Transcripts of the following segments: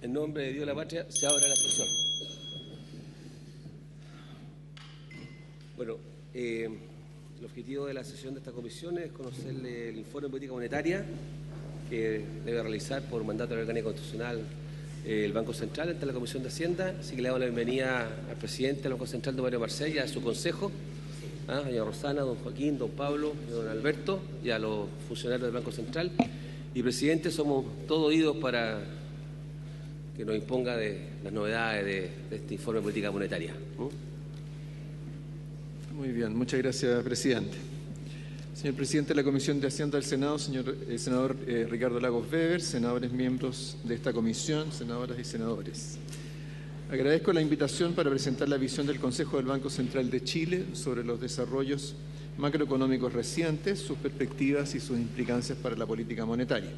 En nombre de Dios y la patria, se abre la sesión. Bueno, el objetivo de la sesión de esta comisión es conocerle el informe de política monetaria que debe realizar por mandato del orgánico constitucional el Banco Central ante la Comisión de Hacienda. Así que le damos la bienvenida al presidente del Banco Central, don Mario Marcel, y a su consejo, a doña Rosana, don Joaquín, don Pablo, don Alberto, y a los funcionarios del Banco Central. Y presidente, somos todos oídos para que nos imponga de las novedades de este informe de política monetaria. Muy bien, muchas gracias, presidente. Señor presidente de la Comisión de Hacienda del Senado, senador Ricardo Lagos Weber, senadores miembros de esta comisión, senadoras y senadores. Agradezco la invitación para presentar la visión del Consejo del Banco Central de Chile sobre los desarrollos macroeconómicos recientes, sus perspectivas y sus implicancias para la política monetaria.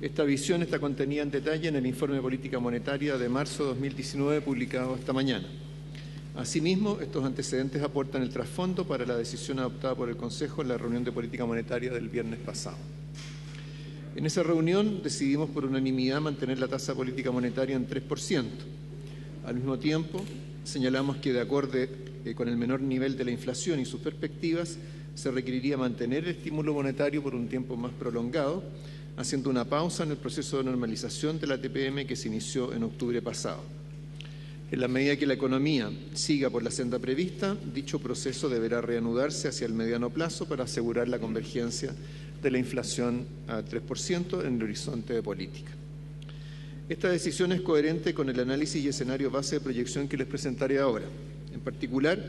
Esta visión está contenida en detalle en el informe de política monetaria de marzo de 2019 publicado esta mañana. Asimismo, estos antecedentes aportan el trasfondo para la decisión adoptada por el Consejo en la reunión de política monetaria del viernes pasado. En esa reunión decidimos por unanimidad mantener la tasa política monetaria en 3%. Al mismo tiempo, señalamos que de acuerdo con el menor nivel de la inflación y sus perspectivas, se requeriría mantener el estímulo monetario por un tiempo más prolongado, haciendo una pausa en el proceso de normalización de la TPM que se inició en octubre pasado. En la medida que la economía siga por la senda prevista, dicho proceso deberá reanudarse hacia el mediano plazo para asegurar la convergencia de la inflación a 3% en el horizonte de política. Esta decisión es coherente con el análisis y escenario base de proyección que les presentaré ahora. En particular,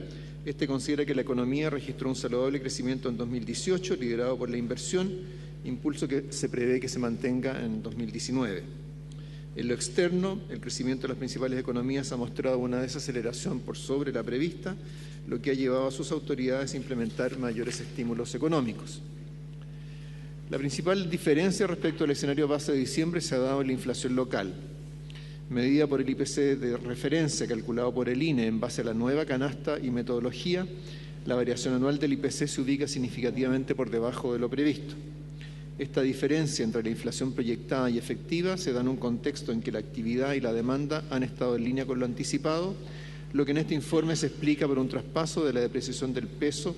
este considera que la economía registró un saludable crecimiento en 2018, liderado por la inversión, impulso que se prevé que se mantenga en 2019. En lo externo, el crecimiento de las principales economías ha mostrado una desaceleración por sobre la prevista, lo que ha llevado a sus autoridades a implementar mayores estímulos económicos. La principal diferencia respecto al escenario base de diciembre se ha dado en la inflación local. Medida por el IPC de referencia calculado por el INE en base a la nueva canasta y metodología, la variación anual del IPC se ubica significativamente por debajo de lo previsto. Esta diferencia entre la inflación proyectada y efectiva se da en un contexto en que la actividad y la demanda han estado en línea con lo anticipado, lo que en este informe se explica por un traspaso de la depreciación del peso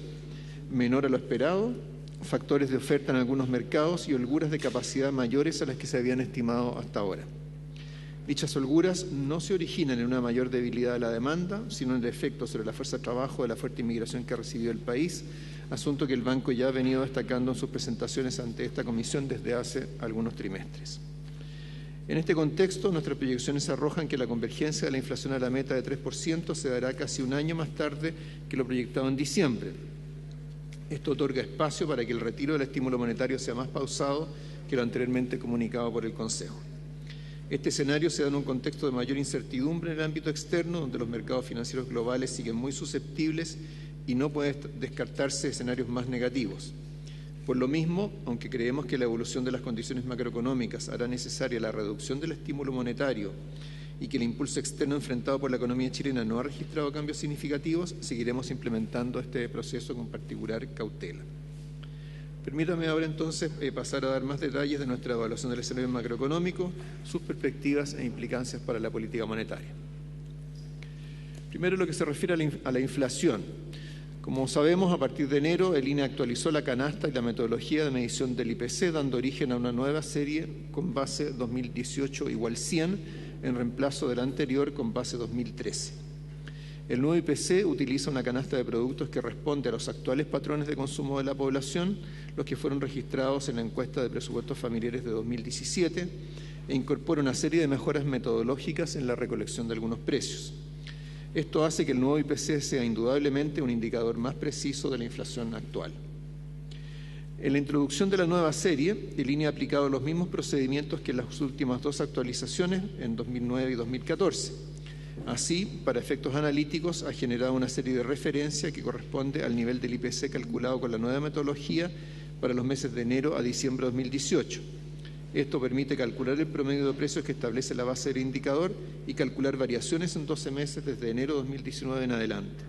menor a lo esperado, factores de oferta en algunos mercados y holguras de capacidad mayores a las que se habían estimado hasta ahora. Dichas holguras no se originan en una mayor debilidad de la demanda, sino en el efecto sobre la fuerza de trabajo de la fuerte inmigración que ha recibido el país, asunto que el Banco ya ha venido destacando en sus presentaciones ante esta comisión desde hace algunos trimestres. En este contexto, nuestras proyecciones arrojan que la convergencia de la inflación a la meta de 3% se dará casi un año más tarde que lo proyectado en diciembre. Esto otorga espacio para que el retiro del estímulo monetario sea más pausado que lo anteriormente comunicado por el Consejo. Este escenario se da en un contexto de mayor incertidumbre en el ámbito externo, donde los mercados financieros globales siguen muy susceptibles y no pueden descartarse escenarios más negativos. Por lo mismo, aunque creemos que la evolución de las condiciones macroeconómicas hará necesaria la reducción del estímulo monetario y que el impulso externo enfrentado por la economía chilena no ha registrado cambios significativos, seguiremos implementando este proceso con particular cautela. Permítame ahora entonces pasar a dar más detalles de nuestra evaluación del escenario macroeconómico, sus perspectivas e implicancias para la política monetaria. Primero, lo que se refiere a la inflación. Como sabemos, a partir de enero, el INE actualizó la canasta y la metodología de medición del IPC, dando origen a una nueva serie con base 2018 igual 100, en reemplazo de la anterior con base 2013. El nuevo IPC utiliza una canasta de productos que responde a los actuales patrones de consumo de la población, los que fueron registrados en la encuesta de presupuestos familiares de 2017, e incorpora una serie de mejoras metodológicas en la recolección de algunos precios. Esto hace que el nuevo IPC sea indudablemente un indicador más preciso de la inflación actual. En la introducción de la nueva serie, el INE ha aplicado los mismos procedimientos que en las últimas dos actualizaciones, en 2009 y 2014. Así, para efectos analíticos, ha generado una serie de referencia que corresponde al nivel del IPC calculado con la nueva metodología para los meses de enero a diciembre de 2018. Esto permite calcular el promedio de precios que establece la base del indicador y calcular variaciones en 12 meses desde enero de 2019 en adelante.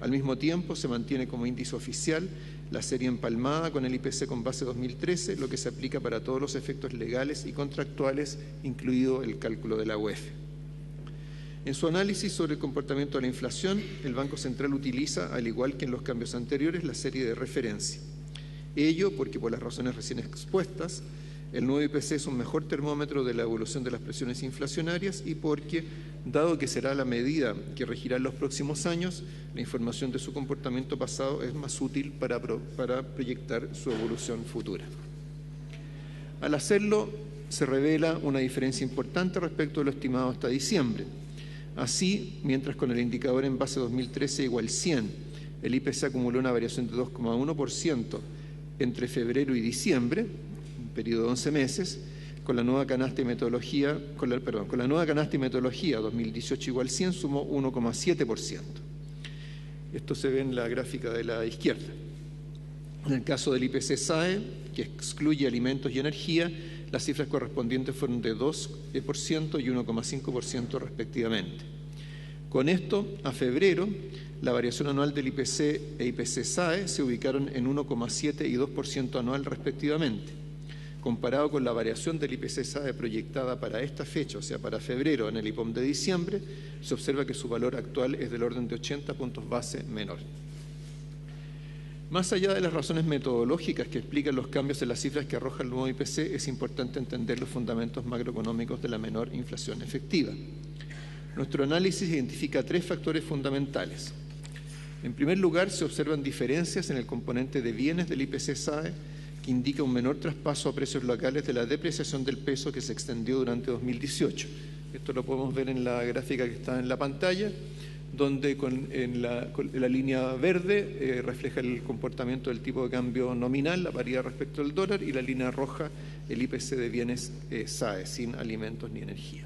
Al mismo tiempo, se mantiene como índice oficial la serie empalmada con el IPC con base 2013, lo que se aplica para todos los efectos legales y contractuales, incluido el cálculo de la UEF. En su análisis sobre el comportamiento de la inflación, el Banco Central utiliza, al igual que en los cambios anteriores, la serie de referencia. Ello porque, por las razones recién expuestas, el nuevo IPC es un mejor termómetro de la evolución de las presiones inflacionarias y porque, dado que será la medida que regirá en los próximos años, la información de su comportamiento pasado es más útil para proyectar su evolución futura. Al hacerlo, se revela una diferencia importante respecto a lo estimado hasta diciembre. Así, mientras con el indicador en base 2013 igual 100, el IPC acumuló una variación de 2,1% entre febrero y diciembre, un periodo de 11 meses, con la nueva canasta y metodología, con la nueva canasta y metodología 2018 igual 100 sumó 1,7%. Esto se ve en la gráfica de la izquierda. En el caso del IPC-SAE, que excluye alimentos y energía, las cifras correspondientes fueron de 2% y 1,5% respectivamente. Con esto, a febrero, la variación anual del IPC e IPC-SAE se ubicaron en 1,7 y 2% anual respectivamente. Comparado con la variación del IPC-SAE proyectada para esta fecha, o sea, para febrero en el IPOM de diciembre, se observa que su valor actual es del orden de 80 puntos base menor. Más allá de las razones metodológicas que explican los cambios en las cifras que arroja el nuevo IPC, es importante entender los fundamentos macroeconómicos de la menor inflación efectiva. Nuestro análisis identifica 3 factores fundamentales. En primer lugar, se observan diferencias en el componente de bienes del IPC-SAE, que indica un menor traspaso a precios locales de la depreciación del peso que se extendió durante 2018. Esto lo podemos ver en la gráfica que está en la pantalla, donde en la línea verde refleja el comportamiento del tipo de cambio nominal, la paridad respecto al dólar, y la línea roja el IPC de bienes SAE, sin alimentos ni energía.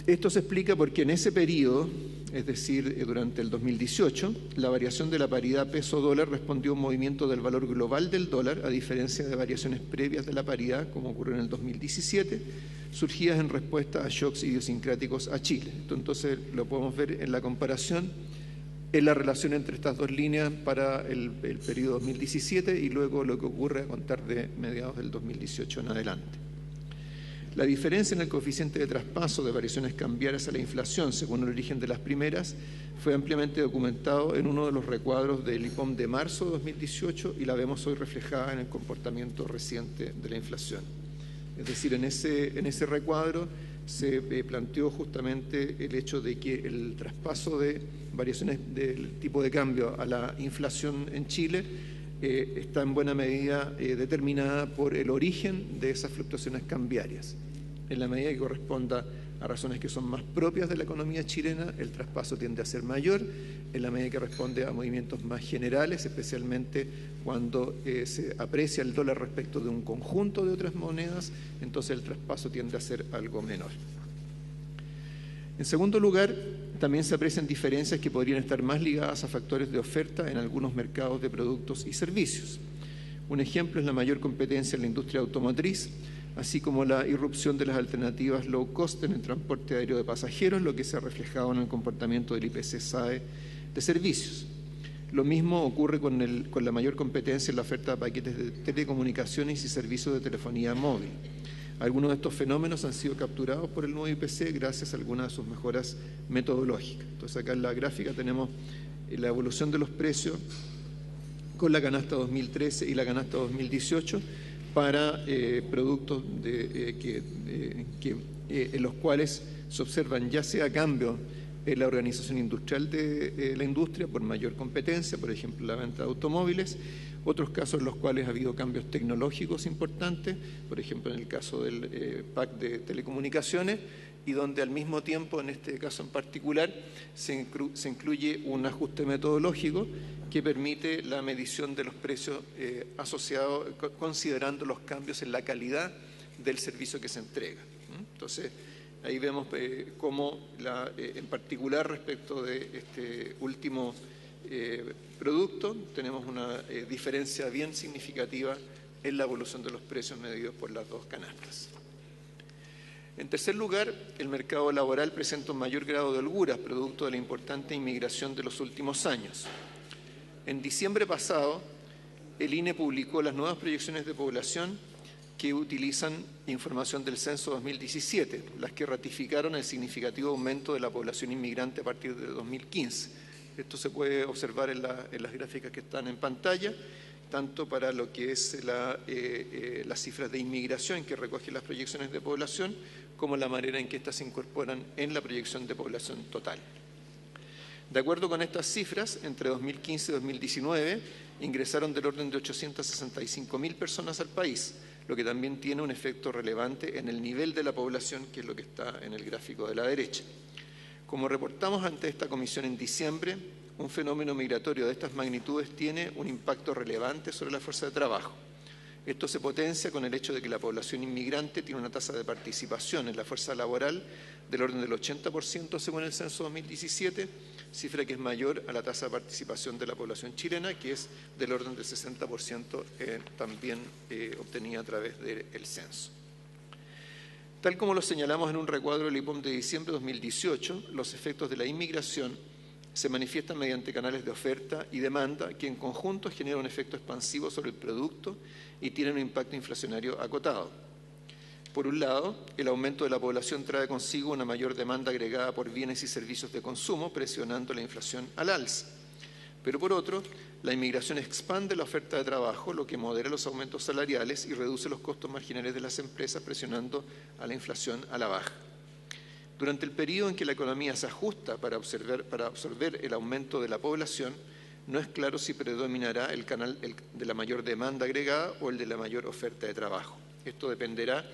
Esto se explica porque en ese periodo, es decir, durante el 2018, la variación de la paridad peso-dólar respondió a un movimiento del valor global del dólar, a diferencia de variaciones previas de la paridad, como ocurrió en el 2017, surgidas en respuesta a shocks idiosincráticos a Chile. Esto entonces lo podemos ver en la comparación, en la relación entre estas dos líneas para el periodo 2017 y luego lo que ocurre a contar de mediados del 2018 en adelante. La diferencia en el coeficiente de traspaso de variaciones cambiarias a la inflación, según el origen de las primeras, fue ampliamente documentado en uno de los recuadros del IPOM de marzo de 2018 y la vemos hoy reflejada en el comportamiento reciente de la inflación. Es decir, en ese recuadro se planteó justamente el hecho de que el traspaso de variaciones del tipo de cambio a la inflación en Chile está en buena medida determinada por el origen de esas fluctuaciones cambiarias. En la medida que corresponda a razones que son más propias de la economía chilena, el traspaso tiende a ser mayor. En la medida que responde a movimientos más generales, especialmente cuando se aprecia el dólar respecto de un conjunto de otras monedas, entonces el traspaso tiende a ser algo menor. En segundo lugar, también se aprecian diferencias que podrían estar más ligadas a factores de oferta en algunos mercados de productos y servicios. Un ejemplo es la mayor competencia en la industria automotriz, así como la irrupción de las alternativas low cost en el transporte aéreo de pasajeros, lo que se ha reflejado en el comportamiento del IPC-SAE de servicios. Lo mismo ocurre con la mayor competencia en la oferta de paquetes de telecomunicaciones y servicios de telefonía móvil. Algunos de estos fenómenos han sido capturados por el nuevo IPC gracias a algunas de sus mejoras metodológicas. Entonces acá en la gráfica tenemos la evolución de los precios con la canasta 2013 y la canasta 2018 para productos en los cuales se observan ya sea cambios en la organización industrial de la industria por mayor competencia, por ejemplo la venta de automóviles, otros casos en los cuales ha habido cambios tecnológicos importantes, por ejemplo en el caso del PAC de telecomunicaciones, y donde al mismo tiempo, en este caso en particular, se incluye un ajuste metodológico que permite la medición de los precios asociados, considerando los cambios en la calidad del servicio que se entrega. Entonces, ahí vemos cómo, en particular respecto de este último producto, tenemos una diferencia bien significativa en la evolución de los precios medidos por las dos canastas. En tercer lugar, el mercado laboral presenta un mayor grado de holgura, producto de la importante inmigración de los últimos años. En diciembre pasado, el INE publicó las nuevas proyecciones de población que utilizan información del censo 2017, las que ratificaron el significativo aumento de la población inmigrante a partir de 2015. Esto se puede observar en las gráficas que están en pantalla, tanto para lo que es las cifras de inmigración que recogen las proyecciones de población, como la manera en que éstas se incorporan en la proyección de población total. De acuerdo con estas cifras, entre 2015 y 2019 ingresaron del orden de 865.000 personas al país, lo que también tiene un efecto relevante en el nivel de la población, que es lo que está en el gráfico de la derecha. Como reportamos ante esta comisión en diciembre, un fenómeno migratorio de estas magnitudes tiene un impacto relevante sobre la fuerza de trabajo. Esto se potencia con el hecho de que la población inmigrante tiene una tasa de participación en la fuerza laboral del orden del 80% según el censo 2017, cifra que es mayor a la tasa de participación de la población chilena, que es del orden del 60% también obtenida a través del censo. Tal como lo señalamos en un recuadro del IPOM de diciembre de 2018, los efectos de la inmigración se manifiestan mediante canales de oferta y demanda que en conjunto generan un efecto expansivo sobre el producto y tienen un impacto inflacionario acotado. Por un lado, el aumento de la población trae consigo una mayor demanda agregada por bienes y servicios de consumo, presionando la inflación al alza. Pero por otro, la inmigración expande la oferta de trabajo, lo que modera los aumentos salariales y reduce los costos marginales de las empresas, presionando a la inflación a la baja. Durante el periodo en que la economía se ajusta para absorber el aumento de la población, no es claro si predominará el canal de la mayor demanda agregada o el de la mayor oferta de trabajo. Esto dependerá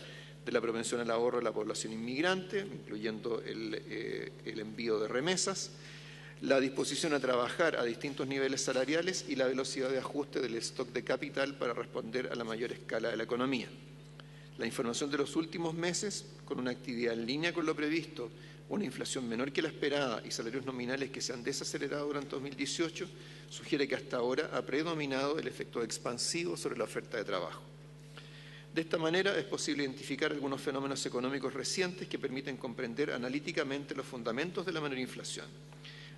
de la propensión al ahorro de la población inmigrante, incluyendo el envío de remesas, la disposición a trabajar a distintos niveles salariales y la velocidad de ajuste del stock de capital para responder a la mayor escala de la economía. La información de los últimos meses, con una actividad en línea con lo previsto, una inflación menor que la esperada y salarios nominales que se han desacelerado durante 2018, sugiere que hasta ahora ha predominado el efecto expansivo sobre la oferta de trabajo. De esta manera es posible identificar algunos fenómenos económicos recientes que permiten comprender analíticamente los fundamentos de la menor inflación.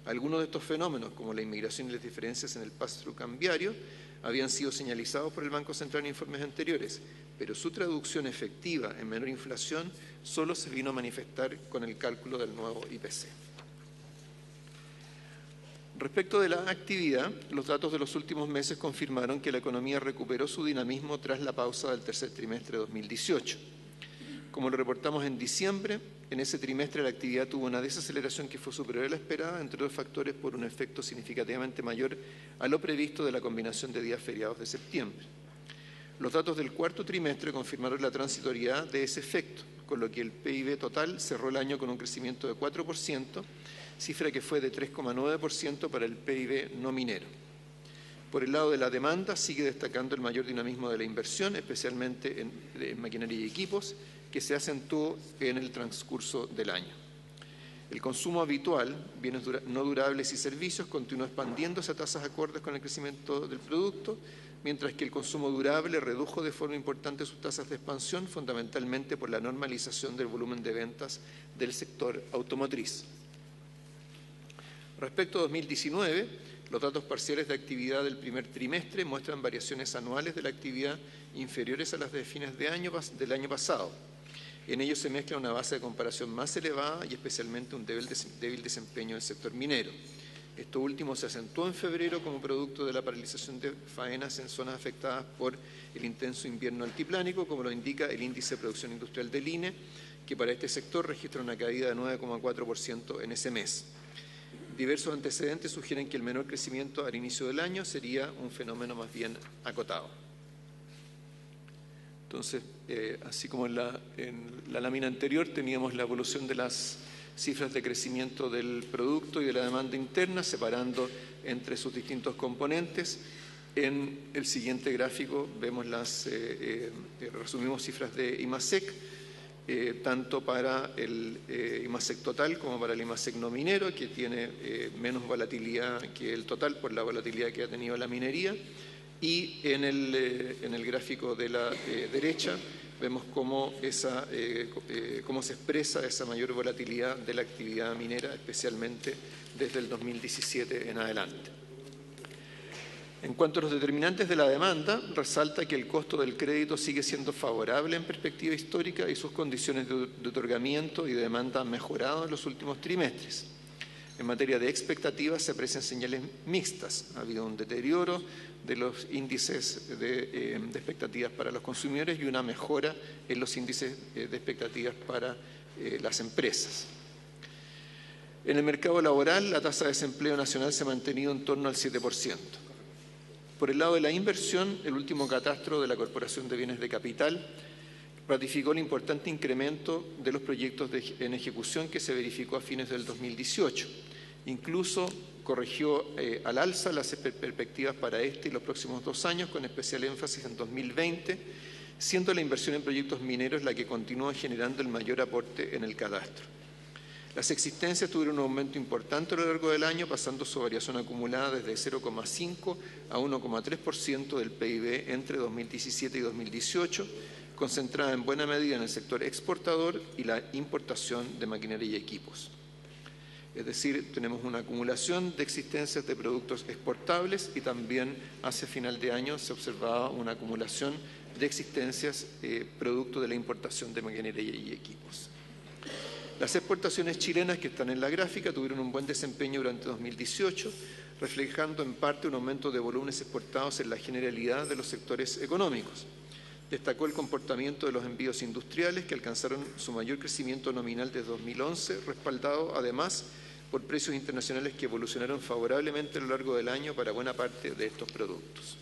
Algunos de estos fenómenos, como la inmigración y las diferencias en el pass-through cambiario, habían sido señalizados por el Banco Central en informes anteriores, pero su traducción efectiva en menor inflación solo se vino a manifestar con el cálculo del nuevo IPC. Respecto de la actividad, los datos de los últimos meses confirmaron que la economía recuperó su dinamismo tras la pausa del tercer trimestre de 2018. Como lo reportamos en diciembre, en ese trimestre la actividad tuvo una desaceleración que fue superior a la esperada, entre otros factores por un efecto significativamente mayor a lo previsto de la combinación de días feriados de septiembre. Los datos del cuarto trimestre confirmaron la transitoriedad de ese efecto, con lo que el PIB total cerró el año con un crecimiento de 4%, cifra que fue de 3,9% para el PIB no minero. Por el lado de la demanda, sigue destacando el mayor dinamismo de la inversión, especialmente en maquinaria y equipos, que se acentuó en el transcurso del año. El consumo habitual, bienes no durables y servicios, continuó expandiéndose a tasas acordes con el crecimiento del producto, mientras que el consumo durable redujo de forma importante sus tasas de expansión, fundamentalmente por la normalización del volumen de ventas del sector automotriz. Respecto a 2019, los datos parciales de actividad del primer trimestre muestran variaciones anuales de la actividad inferiores a las de fines de del año pasado. En ellos se mezcla una base de comparación más elevada y especialmente un débil desempeño del sector minero. Esto último se acentuó en febrero como producto de la paralización de faenas en zonas afectadas por el intenso invierno altiplánico, como lo indica el índice de producción industrial del INE, que para este sector registra una caída de 9,4% en ese mes. Diversos antecedentes sugieren que el menor crecimiento al inicio del año sería un fenómeno más bien acotado. Entonces, así como en la lámina anterior teníamos la evolución de las cifras de crecimiento del producto y de la demanda interna, separando entre sus distintos componentes. En el siguiente gráfico vemos resumimos cifras de IMASEC, tanto para el IMASEC total como para el IMASEC no minero, que tiene menos volatilidad que el total por la volatilidad que ha tenido la minería. Y en el gráfico de la derecha vemos cómo se expresa esa mayor volatilidad de la actividad minera, especialmente desde el 2017 en adelante. En cuanto a los determinantes de la demanda, resalta que el costo del crédito sigue siendo favorable en perspectiva histórica y sus condiciones de otorgamiento y de demanda han mejorado en los últimos trimestres. En materia de expectativas se aprecian señales mixtas. Ha habido un deterioro de los índices de expectativas para los consumidores y una mejora en los índices de expectativas para las empresas. En el mercado laboral, la tasa de desempleo nacional se ha mantenido en torno al 7%. Por el lado de la inversión, el último catastro de la Corporación de Bienes de Capital ratificó el importante incremento de los proyectos en ejecución que se verificó a fines del 2018. Incluso corrigió al alza las perspectivas para este y los próximos 2 años, con especial énfasis en 2020, siendo la inversión en proyectos mineros la que continúa generando el mayor aporte en el cadastro. Las existencias tuvieron un aumento importante a lo largo del año, pasando su variación acumulada desde 0,5 a 1,3% del PIB entre 2017 y 2018, concentrada en buena medida en el sector exportador y la importación de maquinaria y equipos. Es decir, tenemos una acumulación de existencias de productos exportables y también hacia final de año se observaba una acumulación de existencias producto de la importación de maquinaria y equipos. Las exportaciones chilenas que están en la gráfica tuvieron un buen desempeño durante 2018, reflejando en parte un aumento de volúmenes exportados en la generalidad de los sectores económicos. Destacó el comportamiento de los envíos industriales, que alcanzaron su mayor crecimiento nominal desde 2011, respaldado además por precios internacionales que evolucionaron favorablemente a lo largo del año para buena parte de estos productos.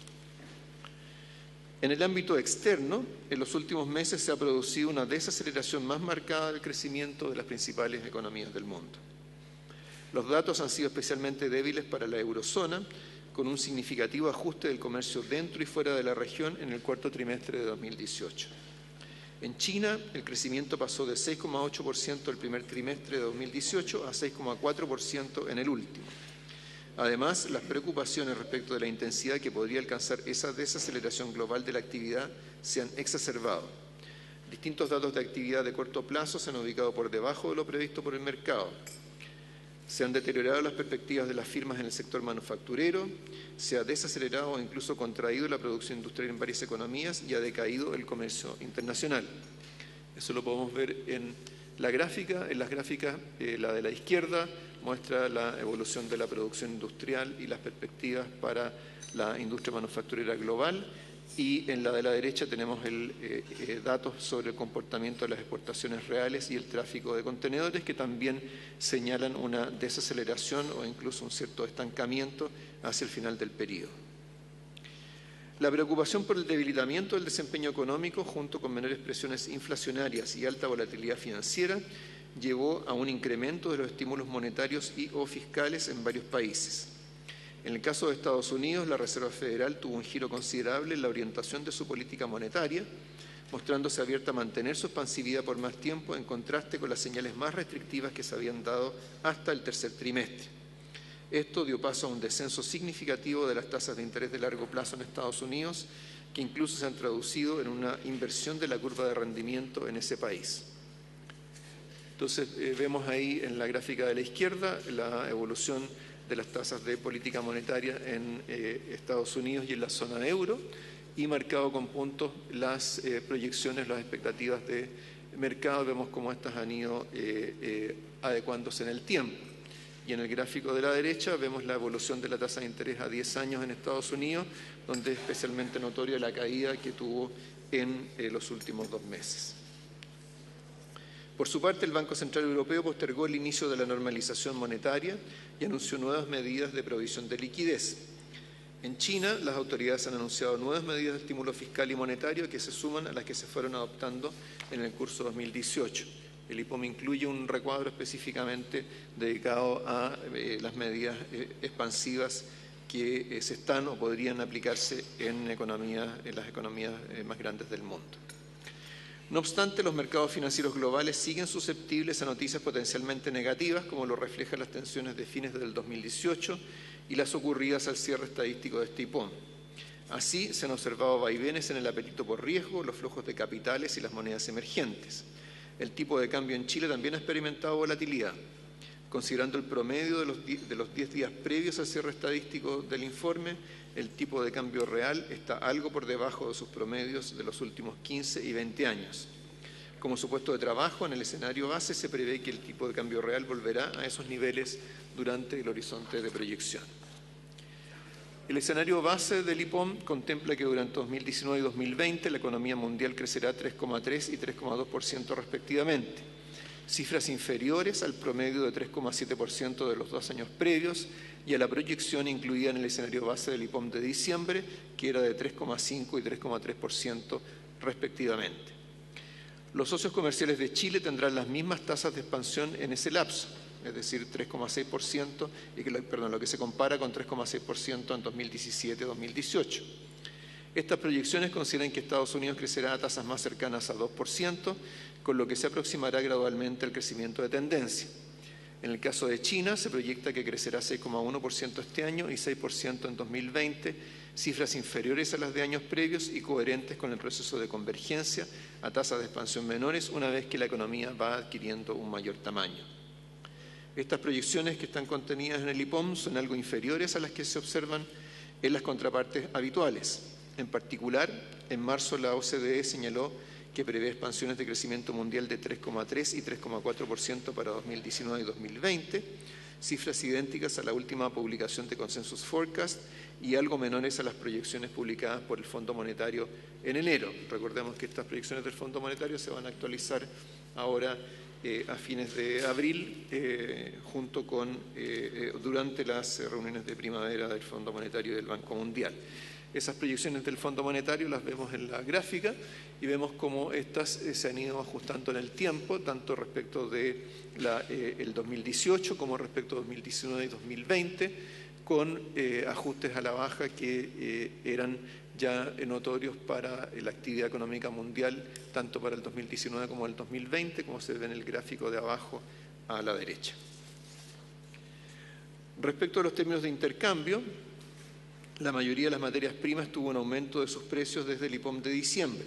En el ámbito externo, en los últimos meses se ha producido una desaceleración más marcada del crecimiento de las principales economías del mundo. Los datos han sido especialmente débiles para la eurozona, con un significativo ajuste del comercio dentro y fuera de la región en el cuarto trimestre de 2018. En China, el crecimiento pasó de 6,8% el primer trimestre de 2018 a 6,4% en el último. Además, las preocupaciones respecto de la intensidad que podría alcanzar esa desaceleración global de la actividad se han exacerbado. Distintos datos de actividad de corto plazo se han ubicado por debajo de lo previsto por el mercado. Se han deteriorado las perspectivas de las firmas en el sector manufacturero, se ha desacelerado o incluso contraído la producción industrial en varias economías y ha decaído el comercio internacional. Eso lo podemos ver en la gráfica. En las gráficas, la de la izquierda muestra la evolución de la producción industrial y las perspectivas para la industria manufacturera global, y en la de la derecha tenemos datos sobre el comportamiento de las exportaciones reales y el tráfico de contenedores, que también señalan una desaceleración o incluso un cierto estancamiento hacia el final del periodo. La preocupación por el debilitamiento del desempeño económico, junto con menores presiones inflacionarias y alta volatilidad financiera, llevó a un incremento de los estímulos monetarios o fiscales en varios países. En el caso de Estados Unidos, la Reserva Federal tuvo un giro considerable en la orientación de su política monetaria, mostrándose abierta a mantener su expansividad por más tiempo, en contraste con las señales más restrictivas que se habían dado hasta el tercer trimestre. Esto dio paso a un descenso significativo de las tasas de interés de largo plazo en Estados Unidos, que incluso se han traducido en una inversión de la curva de rendimiento en ese país. Entonces, vemos ahí en la gráfica de la izquierda la evolución de las tasas de política monetaria en Estados Unidos y en la zona euro, y marcado con puntos las proyecciones, las expectativas de mercado. Vemos cómo estas han ido adecuándose en el tiempo. Y en el gráfico de la derecha vemos la evolución de la tasa de interés a 10 años en Estados Unidos, donde es especialmente notoria la caída que tuvo en los últimos 2 meses. Por su parte, el Banco Central Europeo postergó el inicio de la normalización monetaria y anunció nuevas medidas de provisión de liquidez. En China, las autoridades han anunciado nuevas medidas de estímulo fiscal y monetario que se suman a las que se fueron adoptando en el curso 2018. El IPOM incluye un recuadro específicamente dedicado a las medidas expansivas que se están o podrían aplicarse en las economías más grandes del mundo. No obstante, los mercados financieros globales siguen susceptibles a noticias potencialmente negativas, como lo reflejan las tensiones de fines del 2018 y las ocurridas al cierre estadístico de este IPOM. Así, se han observado vaivenes en el apetito por riesgo, los flujos de capitales y las monedas emergentes. El tipo de cambio en Chile también ha experimentado volatilidad. Considerando el promedio de los 10 días previos al cierre estadístico del informe, el tipo de cambio real está algo por debajo de sus promedios de los últimos 15 y 20 años. Como supuesto de trabajo, en el escenario base se prevé que el tipo de cambio real volverá a esos niveles durante el horizonte de proyección. El escenario base del IPOM contempla que durante 2019 y 2020 la economía mundial crecerá 3,3 y 3,2% respectivamente, cifras inferiores al promedio de 3,7% de los 2 años previos y a la proyección incluida en el escenario base del IPOM de diciembre, que era de 3,5 y 3,3% respectivamente. Los socios comerciales de Chile tendrán las mismas tasas de expansión en ese lapso, es decir, 3,6%, lo que se compara con 3,6% en 2017-2018. Estas proyecciones consideran que Estados Unidos crecerá a tasas más cercanas a 2%, con lo que se aproximará gradualmente al crecimiento de tendencia. En el caso de China, se proyecta que crecerá 6,1% este año y 6% en 2020, cifras inferiores a las de años previos y coherentes con el proceso de convergencia a tasas de expansión menores una vez que la economía va adquiriendo un mayor tamaño. Estas proyecciones que están contenidas en el IPOM son algo inferiores a las que se observan en las contrapartes habituales. En particular, en marzo la OCDE señaló que prevé expansiones de crecimiento mundial de 3,3 y 3,4% para 2019 y 2020, cifras idénticas a la última publicación de Consensus Forecast y algo menores a las proyecciones publicadas por el Fondo Monetario en enero. Recordemos que estas proyecciones del Fondo Monetario se van a actualizar ahora a fines de abril, durante las reuniones de primavera del Fondo Monetario y del Banco Mundial. Esas proyecciones del Fondo Monetario las vemos en la gráfica y vemos cómo estas se han ido ajustando en el tiempo, tanto respecto de el 2018 como respecto a 2019 y 2020, con ajustes a la baja que eran ya notorios para la actividad económica mundial, tanto para el 2019 como el 2020, como se ve en el gráfico de abajo a la derecha. Respecto a los términos de intercambio, la mayoría de las materias primas tuvo un aumento de sus precios desde el IPOM de diciembre.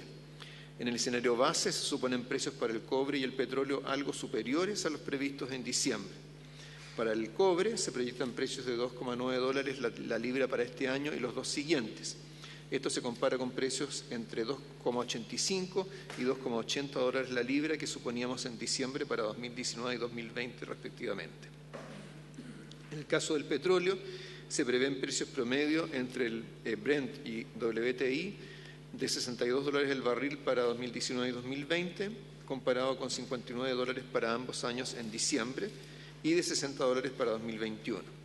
En el escenario base se suponen precios para el cobre y el petróleo algo superiores a los previstos en diciembre. Para el cobre se proyectan precios de $2,9 la libra para este año y los 2 siguientes. Esto se compara con precios entre $2,85 y $2,80 la libra que suponíamos en diciembre para 2019 y 2020 respectivamente. En el caso del petróleo, se prevén precios promedio entre el Brent y WTI de $62 el barril para 2019 y 2020, comparado con $59 para ambos años en diciembre y de $60 para 2021.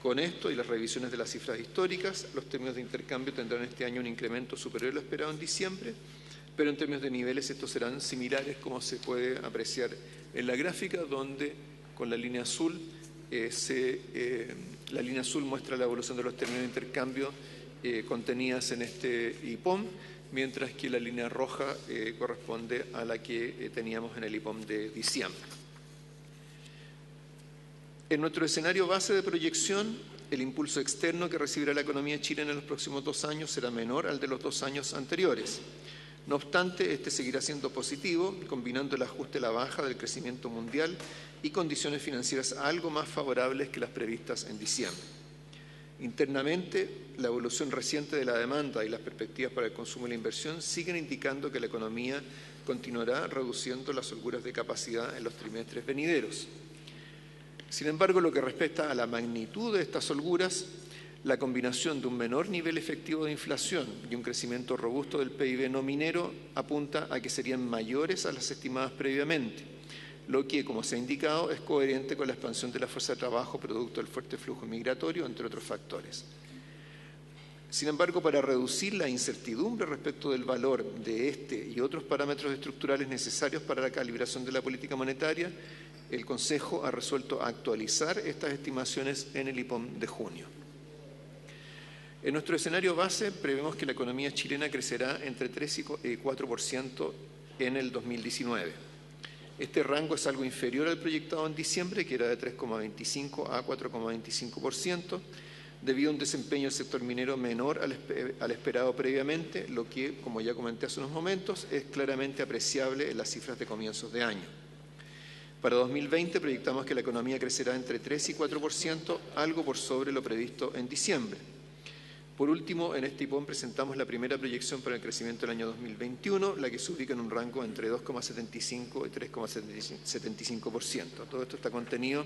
Con esto y las revisiones de las cifras históricas, los términos de intercambio tendrán este año un incremento superior a lo esperado en diciembre, pero en términos de niveles estos serán similares, como se puede apreciar en la gráfica, donde con la línea azul muestra la evolución de los términos de intercambio contenidas en este IPOM, mientras que la línea roja corresponde a la que teníamos en el IPOM de diciembre. En nuestro escenario base de proyección, el impulso externo que recibirá la economía chilena en los próximos 2 años será menor al de los 2 años anteriores. No obstante, este seguirá siendo positivo, combinando el ajuste a la baja del crecimiento mundial y condiciones financieras algo más favorables que las previstas en diciembre. Internamente, la evolución reciente de la demanda y las perspectivas para el consumo y la inversión siguen indicando que la economía continuará reduciendo las holguras de capacidad en los trimestres venideros. Sin embargo, lo que respecta a la magnitud de estas holguras, la combinación de un menor nivel efectivo de inflación y un crecimiento robusto del PIB no minero apunta a que serían mayores a las estimadas previamente, lo que, como se ha indicado, es coherente con la expansión de la fuerza de trabajo producto del fuerte flujo migratorio, entre otros factores. Sin embargo, para reducir la incertidumbre respecto del valor de este y otros parámetros estructurales necesarios para la calibración de la política monetaria, el Consejo ha resuelto actualizar estas estimaciones en el IPOM de junio. En nuestro escenario base prevemos que la economía chilena crecerá entre 3 y 4% en el 2019. Este rango es algo inferior al proyectado en diciembre, que era de 3,25 a 4,25%, debido a un desempeño del sector minero menor al esperado previamente, lo que, como ya comenté hace unos momentos, es claramente apreciable en las cifras de comienzos de año. Para 2020 proyectamos que la economía crecerá entre 3 y 4%, algo por sobre lo previsto en diciembre. Por último, en este IPOM presentamos la primera proyección para el crecimiento del año 2021, la que se ubica en un rango entre 2,75 y 3,75%. Todo esto está contenido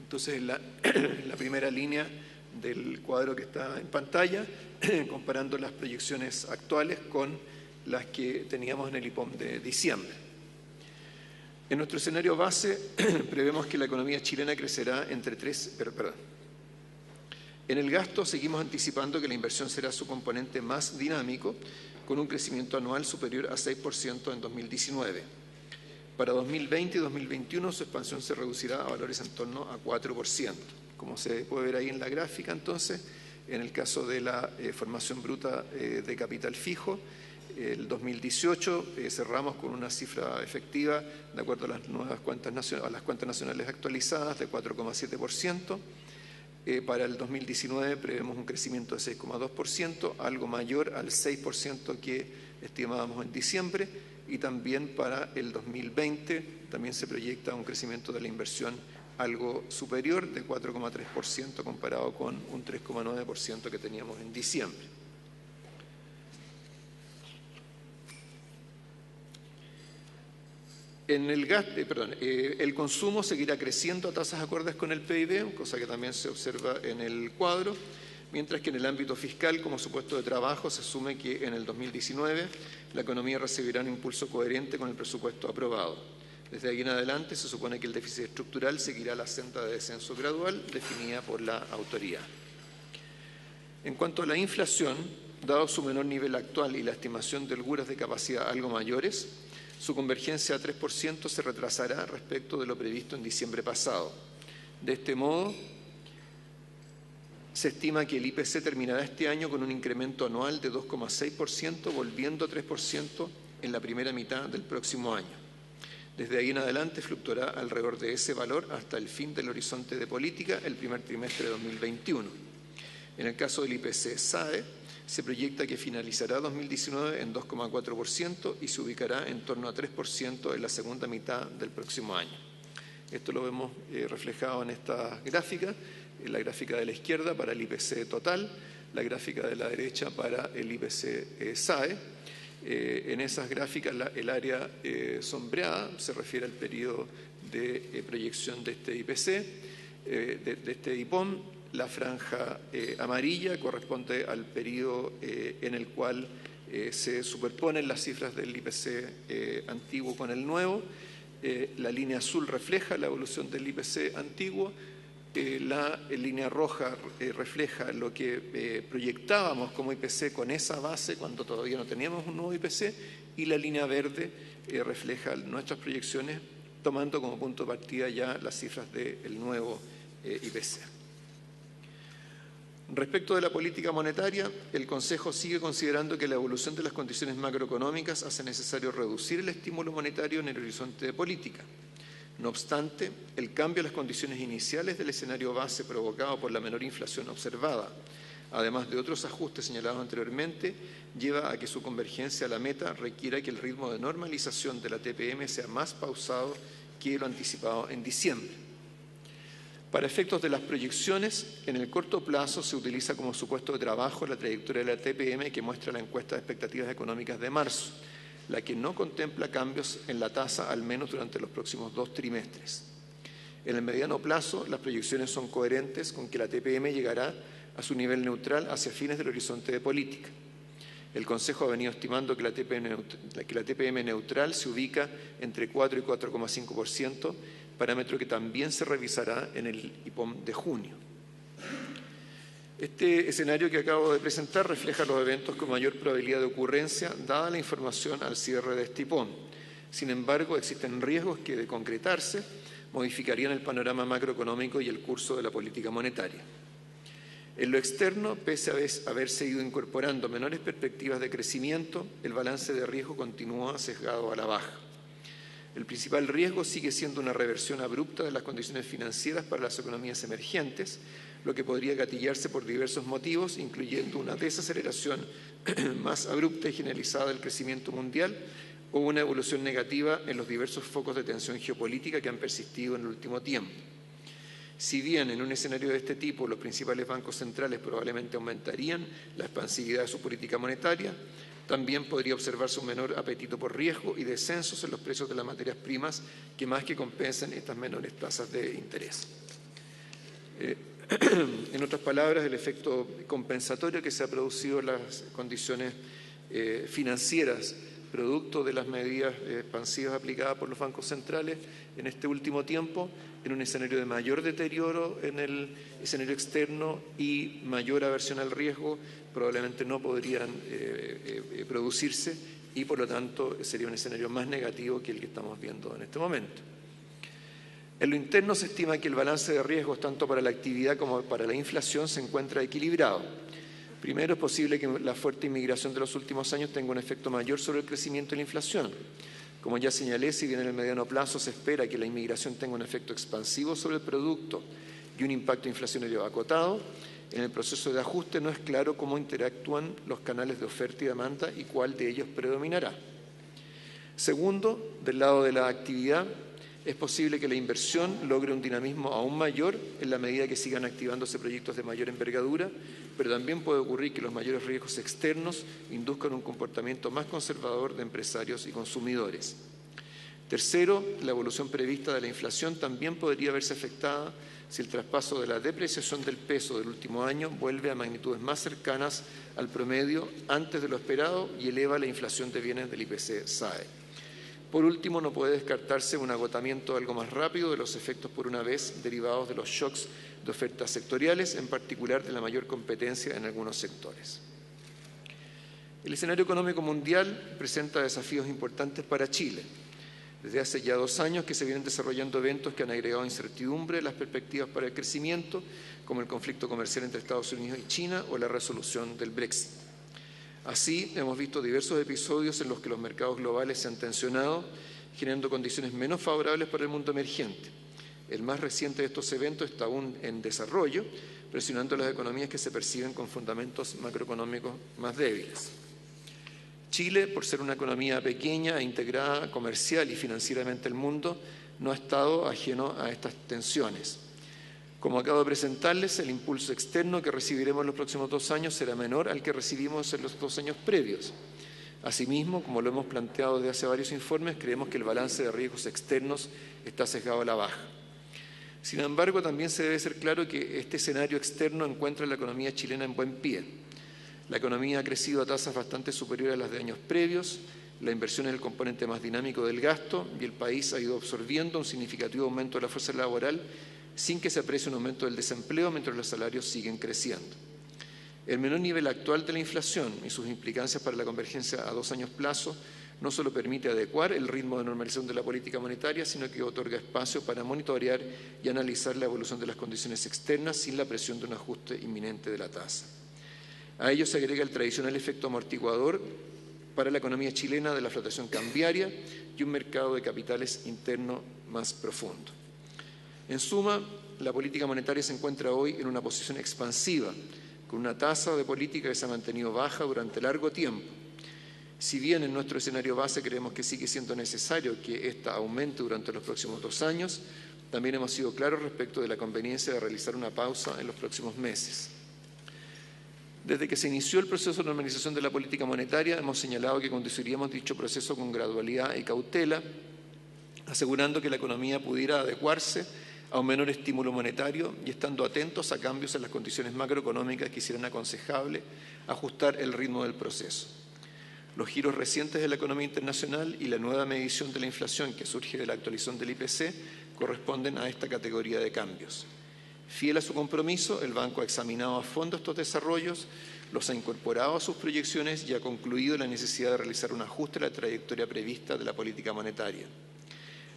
entonces en la primera línea del cuadro que está en pantalla, comparando las proyecciones actuales con las que teníamos en el IPOM de diciembre. En nuestro escenario base, prevemos que la economía chilena crecerá entre 3... En el gasto seguimos anticipando que la inversión será su componente más dinámico, con un crecimiento anual superior a 6% en 2019. Para 2020 y 2021 su expansión se reducirá a valores en torno a 4%. Como se puede ver ahí en la gráfica, entonces, en el caso de la formación bruta de capital fijo, el 2018 cerramos con una cifra efectiva, de acuerdo a las nuevas cuentas nacionales actualizadas, de 4,7%. Para el 2019 prevemos un crecimiento de 6,2%, algo mayor al 6% que estimábamos en diciembre, y también para el 2020 también se proyecta un crecimiento de la inversión algo superior, de 4,3% comparado con un 3,9% que teníamos en diciembre. El consumo seguirá creciendo a tasas acordes con el PIB, cosa que también se observa en el cuadro, mientras que en el ámbito fiscal, como supuesto de trabajo, se asume que en el 2019 la economía recibirá un impulso coherente con el presupuesto aprobado. Desde aquí en adelante se supone que el déficit estructural seguirá la senda de descenso gradual definida por la autoridad. En cuanto a la inflación, dado su menor nivel actual y la estimación de holguras de capacidad algo mayores, su convergencia a 3% se retrasará respecto de lo previsto en diciembre pasado. De este modo, se estima que el IPC terminará este año con un incremento anual de 2,6%, volviendo a 3% en la primera mitad del próximo año. Desde ahí en adelante fluctuará alrededor de ese valor hasta el fin del horizonte de política, el primer trimestre de 2021. En el caso del IPC-SAE, se proyecta que finalizará 2019 en 2,4% y se ubicará en torno a 3% en la segunda mitad del próximo año. Esto lo vemos reflejado en esta gráfica, la gráfica de la izquierda para el IPC total, la gráfica de la derecha para el IPC-SAE. En esas gráficas el área sombreada se refiere al periodo de proyección de este IPC, de este IPOM. La franja amarilla corresponde al periodo en el cual se superponen las cifras del IPC antiguo con el nuevo. La línea azul refleja la evolución del IPC antiguo. La línea roja refleja lo que proyectábamos como IPC con esa base cuando todavía no teníamos un nuevo IPC, y la línea verde refleja nuestras proyecciones tomando como punto de partida ya las cifras del nuevo IPC. Respecto de la política monetaria, el Consejo sigue considerando que la evolución de las condiciones macroeconómicas hace necesario reducir el estímulo monetario en el horizonte de política. No obstante, el cambio de las condiciones iniciales del escenario base provocado por la menor inflación observada, además de otros ajustes señalados anteriormente, lleva a que su convergencia a la meta requiera que el ritmo de normalización de la TPM sea más pausado que lo anticipado en diciembre. Para efectos de las proyecciones, en el corto plazo se utiliza como supuesto de trabajo la trayectoria de la TPM que muestra la encuesta de expectativas económicas de marzo, la que no contempla cambios en la tasa al menos durante los próximos 2 trimestres. En el mediano plazo, las proyecciones son coherentes con que la TPM llegará a su nivel neutral hacia fines del horizonte de política. El Consejo ha venido estimando que la TPM neutral se ubica entre 4 y 4,5%, parámetro que también se revisará en el IPOM de junio. Este escenario que acabo de presentar refleja los eventos con mayor probabilidad de ocurrencia, dada la información al cierre de este IPOM. Sin embargo, existen riesgos que, de concretarse, modificarían el panorama macroeconómico y el curso de la política monetaria. En lo externo, pese a haberse ido incorporando menores perspectivas de crecimiento, el balance de riesgo continúa sesgado a la baja. El principal riesgo sigue siendo una reversión abrupta de las condiciones financieras para las economías emergentes, lo que podría gatillarse por diversos motivos, incluyendo una desaceleración más abrupta y generalizada del crecimiento mundial o una evolución negativa en los diversos focos de tensión geopolítica que han persistido en el último tiempo. Si bien en un escenario de este tipo los principales bancos centrales probablemente aumentarían la expansividad de su política monetaria, también podría observarse un menor apetito por riesgo y descensos en los precios de las materias primas que más que compensen estas menores tasas de interés. En otras palabras, el efecto compensatorio que se ha producido en las condiciones financieras producto de las medidas expansivas aplicadas por los bancos centrales en este último tiempo, en un escenario de mayor deterioro en el escenario externo y mayor aversión al riesgo, probablemente no podrían producirse y, por lo tanto, sería un escenario más negativo que el que estamos viendo en este momento. En lo interno se estima que el balance de riesgos, tanto para la actividad como para la inflación, se encuentra equilibrado. Primero, es posible que la fuerte inmigración de los últimos años tenga un efecto mayor sobre el crecimiento de la inflación. Como ya señalé, si bien en el mediano plazo se espera que la inmigración tenga un efecto expansivo sobre el producto y un impacto inflacionario acotado, en el proceso de ajuste no es claro cómo interactúan los canales de oferta y demanda y cuál de ellos predominará. Segundo, del lado de la actividad, es posible que la inversión logre un dinamismo aún mayor en la medida que sigan activándose proyectos de mayor envergadura, pero también puede ocurrir que los mayores riesgos externos induzcan un comportamiento más conservador de empresarios y consumidores. Tercero, la evolución prevista de la inflación también podría verse afectada si el traspaso de la depreciación del peso del último año vuelve a magnitudes más cercanas al promedio antes de lo esperado y eleva la inflación de bienes del IPC-SAE. Por último, no puede descartarse un agotamiento algo más rápido de los efectos por una vez derivados de los shocks de ofertas sectoriales, en particular de la mayor competencia en algunos sectores. El escenario económico mundial presenta desafíos importantes para Chile. Desde hace ya 2 años que se vienen desarrollando eventos que han agregado incertidumbre a las perspectivas para el crecimiento, como el conflicto comercial entre Estados Unidos y China o la resolución del Brexit. Así, hemos visto diversos episodios en los que los mercados globales se han tensionado, generando condiciones menos favorables para el mundo emergente. El más reciente de estos eventos está aún en desarrollo, presionando a las economías que se perciben con fundamentos macroeconómicos más débiles. Chile, por ser una economía pequeña e integrada comercial y financieramente al mundo, no ha estado ajeno a estas tensiones. Como acabo de presentarles, el impulso externo que recibiremos en los próximos 2 años será menor al que recibimos en los 2 años previos. Asimismo, como lo hemos planteado desde hace varios informes, creemos que el balance de riesgos externos está sesgado a la baja. Sin embargo, también se debe ser claro que este escenario externo encuentra a la economía chilena en buen pie. La economía ha crecido a tasas bastante superiores a las de años previos, la inversión es el componente más dinámico del gasto y el país ha ido absorbiendo un significativo aumento de la fuerza laboral sin que se aprecie un aumento del desempleo mientras los salarios siguen creciendo. El menor nivel actual de la inflación y sus implicancias para la convergencia a 2 años plazo no solo permite adecuar el ritmo de normalización de la política monetaria, sino que otorga espacio para monitorear y analizar la evolución de las condiciones externas sin la presión de un ajuste inminente de la tasa. A ello se agrega el tradicional efecto amortiguador para la economía chilena de la flotación cambiaria y un mercado de capitales interno más profundo. En suma, la política monetaria se encuentra hoy en una posición expansiva, con una tasa de política que se ha mantenido baja durante largo tiempo. Si bien en nuestro escenario base creemos que sigue siendo necesario que ésta aumente durante los próximos 2 años, también hemos sido claros respecto de la conveniencia de realizar una pausa en los próximos meses. Desde que se inició el proceso de normalización de la política monetaria, hemos señalado que conduciríamos dicho proceso con gradualidad y cautela, asegurando que la economía pudiera adecuarse a un menor estímulo monetario y estando atentos a cambios en las condiciones macroeconómicas que hicieran aconsejable ajustar el ritmo del proceso. Los giros recientes de la economía internacional y la nueva medición de la inflación que surge de la actualización del IPC corresponden a esta categoría de cambios. Fiel a su compromiso, el Banco ha examinado a fondo estos desarrollos, los ha incorporado a sus proyecciones y ha concluido la necesidad de realizar un ajuste a la trayectoria prevista de la política monetaria.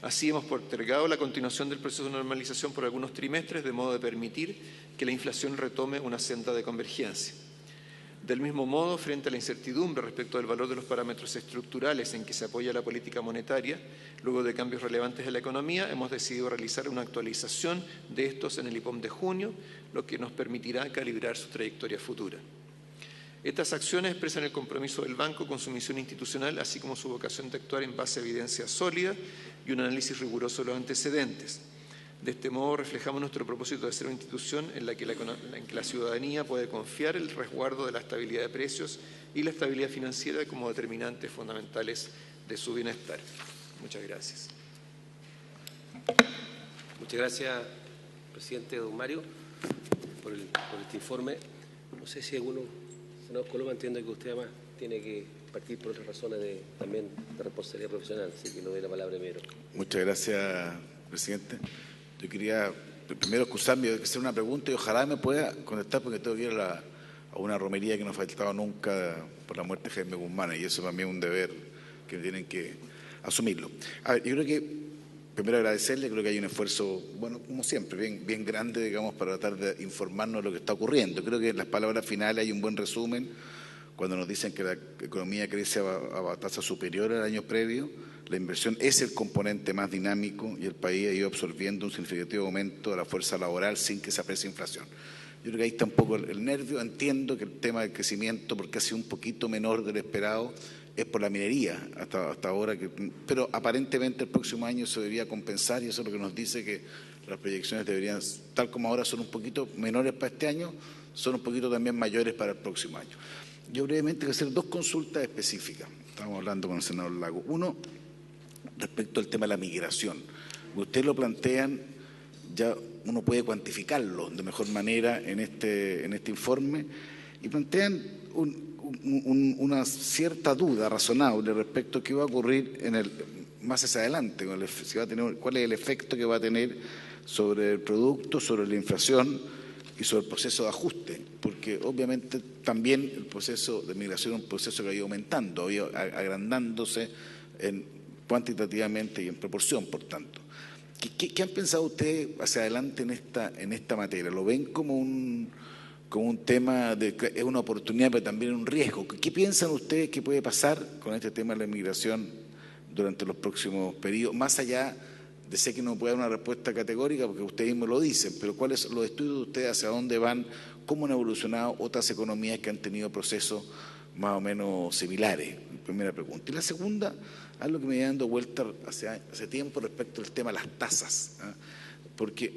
Así hemos postergado la continuación del proceso de normalización por algunos trimestres, de modo de permitir que la inflación retome una senda de convergencia. Del mismo modo, frente a la incertidumbre respecto del valor de los parámetros estructurales en que se apoya la política monetaria, luego de cambios relevantes en la economía, hemos decidido realizar una actualización de estos en el IPOM de junio, lo que nos permitirá calibrar su trayectoria futura. Estas acciones expresan el compromiso del banco con su misión institucional, así como su vocación de actuar en base a evidencia sólida y un análisis riguroso de los antecedentes. De este modo reflejamos nuestro propósito de ser una institución en la que la ciudadanía puede confiar el resguardo de la estabilidad de precios y la estabilidad financiera como determinantes fundamentales de su bienestar. Muchas gracias. Muchas gracias, presidente don Mario, por este informe. No sé si alguno, senador Coloma, entiendo que usted además tiene que partir por otras razones también de responsabilidad profesional, así que le doy la palabra primero. Muchas gracias, presidente. Yo quería primero excusarme de hacer una pregunta y ojalá me pueda contestar porque tengo que ir a una romería que no ha faltado nunca por la muerte de Jaime Guzmán y eso para mí es un deber que tienen que asumirlo. A ver, yo creo que primero agradecerle, creo que hay un esfuerzo, bueno, como siempre, bien grande, digamos, para tratar de informarnos de lo que está ocurriendo. Creo que en las palabras finales hay un buen resumen cuando nos dicen que la economía crece a tasa superior al año previo. La inversión es el componente más dinámico y el país ha ido absorbiendo un significativo aumento de la fuerza laboral sin que se aprecie inflación. Yo creo que ahí está un poco el nervio. Entiendo que el tema del crecimiento, porque ha sido un poquito menor del esperado, es por la minería hasta ahora, pero aparentemente el próximo año se debería compensar y eso es lo que nos dice que las proyecciones deberían, tal como ahora son un poquito menores para este año, son un poquito también mayores para el próximo año. Yo brevemente voy a hacer dos consultas específicas. Estamos hablando con el senador Lago. Uno, respecto al tema de la migración. Ustedes lo plantean, ya uno puede cuantificarlo de mejor manera en este informe, y plantean una cierta duda razonable respecto a qué va a ocurrir más hacia adelante, cuál es el efecto que va a tener sobre el producto, sobre la inflación y sobre el proceso de ajuste, porque obviamente también el proceso de migración es un proceso que ha ido aumentando, ha ido agrandándose cuantitativamente y en proporción, por tanto. ¿Qué han pensado ustedes hacia adelante en esta materia? ¿Lo ven como un tema es una oportunidad, pero también un riesgo? ¿Qué piensan ustedes que puede pasar con este tema de la inmigración durante los próximos periodos? Más allá de sé que no puede dar una respuesta categórica, porque ustedes mismos lo dicen, pero ¿cuáles son los estudios de ustedes hacia dónde van? ¿Cómo han evolucionado otras economías que han tenido procesos más o menos similares? Primera pregunta. Y la segunda, algo que me viene dando vuelta hace tiempo respecto al tema de las tasas, ¿eh? Porque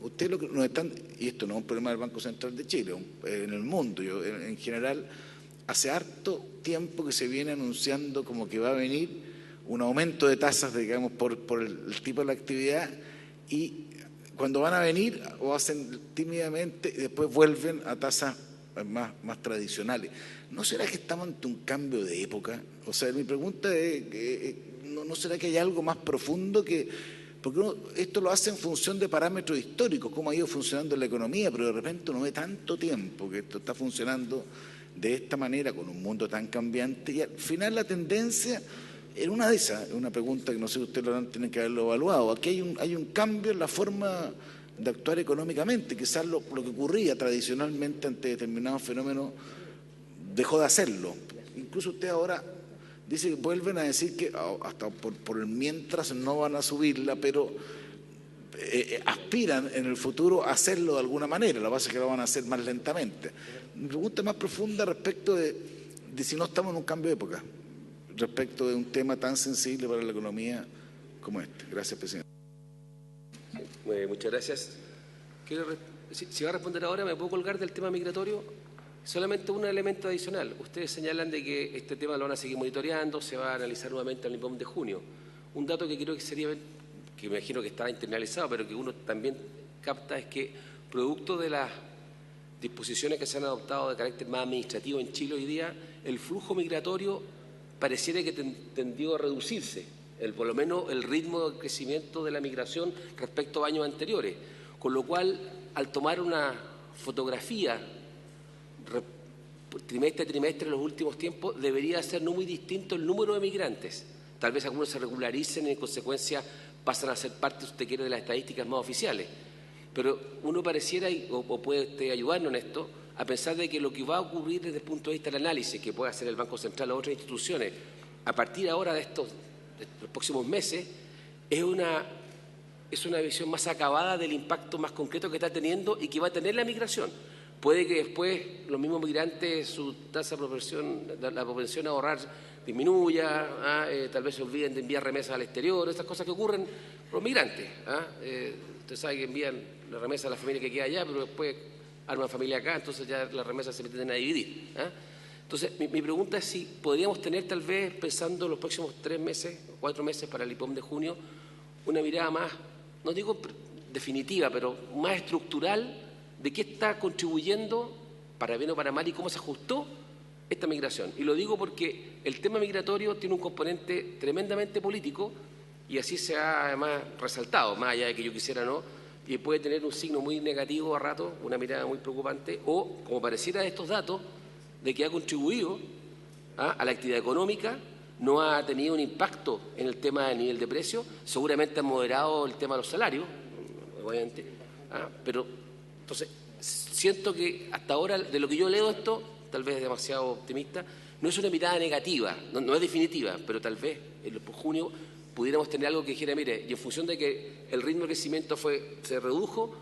ustedes lo que nos están, y esto no es un problema del Banco Central de Chile, en el mundo, en general, hace harto tiempo que se viene anunciando como que va a venir un aumento de tasas, digamos, por el tipo de la actividad, y cuando van a venir o hacen tímidamente y después vuelven a tasas más tradicionales. ¿No será que estamos ante un cambio de época? O sea, mi pregunta es, ¿no será que hay algo más profundo porque esto lo hace en función de parámetros históricos, cómo ha ido funcionando la economía, pero de repente uno ve tanto tiempo que esto está funcionando de esta manera, con un mundo tan cambiante, y al final la tendencia, en una de esas, una pregunta que no sé si ustedes lo tienen que haberlo evaluado, aquí hay un cambio en la forma de actuar económicamente, quizás lo que ocurría tradicionalmente ante determinados fenómenos dejó de hacerlo. Incluso usted ahora dice que vuelven a decir que hasta por el mientras no van a subirla, pero aspiran en el futuro a hacerlo de alguna manera, la base es que lo van a hacer más lentamente. Mi pregunta más profunda respecto de si no estamos en un cambio de época, respecto de un tema tan sensible para la economía como este. Gracias, presidente. Muchas gracias. Si va a responder ahora, ¿me puedo colgar del tema migratorio? Solamente un elemento adicional. Ustedes señalan de que este tema lo van a seguir monitoreando, se va a analizar nuevamente en el IPOM de junio. Un dato que creo que sería, que me imagino que está internalizado, pero que uno también capta, es que producto de las disposiciones que se han adoptado de carácter más administrativo en Chile hoy día, el flujo migratorio pareciera que tendió a reducirse, por lo menos el ritmo de crecimiento de la migración respecto a años anteriores. Con lo cual, al tomar una fotografía trimestre a trimestre en los últimos tiempos, debería ser no muy distinto el número de migrantes. Tal vez algunos se regularicen y en consecuencia pasan a ser parte, si usted quiere, de las estadísticas más oficiales. Pero uno pareciera, o puede usted ayudarnos en esto, a pensar de que lo que va a ocurrir desde el punto de vista del análisis que puede hacer el Banco Central o otras instituciones a partir ahora de los próximos meses es una visión más acabada del impacto más concreto que está teniendo y que va a tener la migración. Puede que después los mismos migrantes, su tasa de propensión, la propensión a ahorrar disminuya, tal vez se olviden de enviar remesas al exterior, estas cosas que ocurren con los migrantes. Usted sabe que envían la remesa a la familia que queda allá, pero después arman familia acá, entonces ya las remesas se tienden a dividir. Entonces, mi pregunta es si podríamos tener tal vez, pensando en los próximos 3 meses, 4 meses para el IPOM de junio, una mirada más, no digo definitiva, pero más estructural de qué está contribuyendo, para bien o para mal, y cómo se ajustó esta migración. Y lo digo porque el tema migratorio tiene un componente tremendamente político y así se ha además resaltado, más allá de que yo quisiera no, y puede tener un signo muy negativo a rato, una mirada muy preocupante, o, como pareciera de estos datos, de que ha contribuido a la actividad económica, no ha tenido un impacto en el tema del nivel de precio, seguramente ha moderado el tema de los salarios, obviamente, pero entonces siento que hasta ahora, de lo que yo leo esto, tal vez es demasiado optimista, no es una mirada negativa, no es definitiva, pero tal vez en junio pudiéramos tener algo que dijera, mire, y en función de que el ritmo de crecimiento se redujo,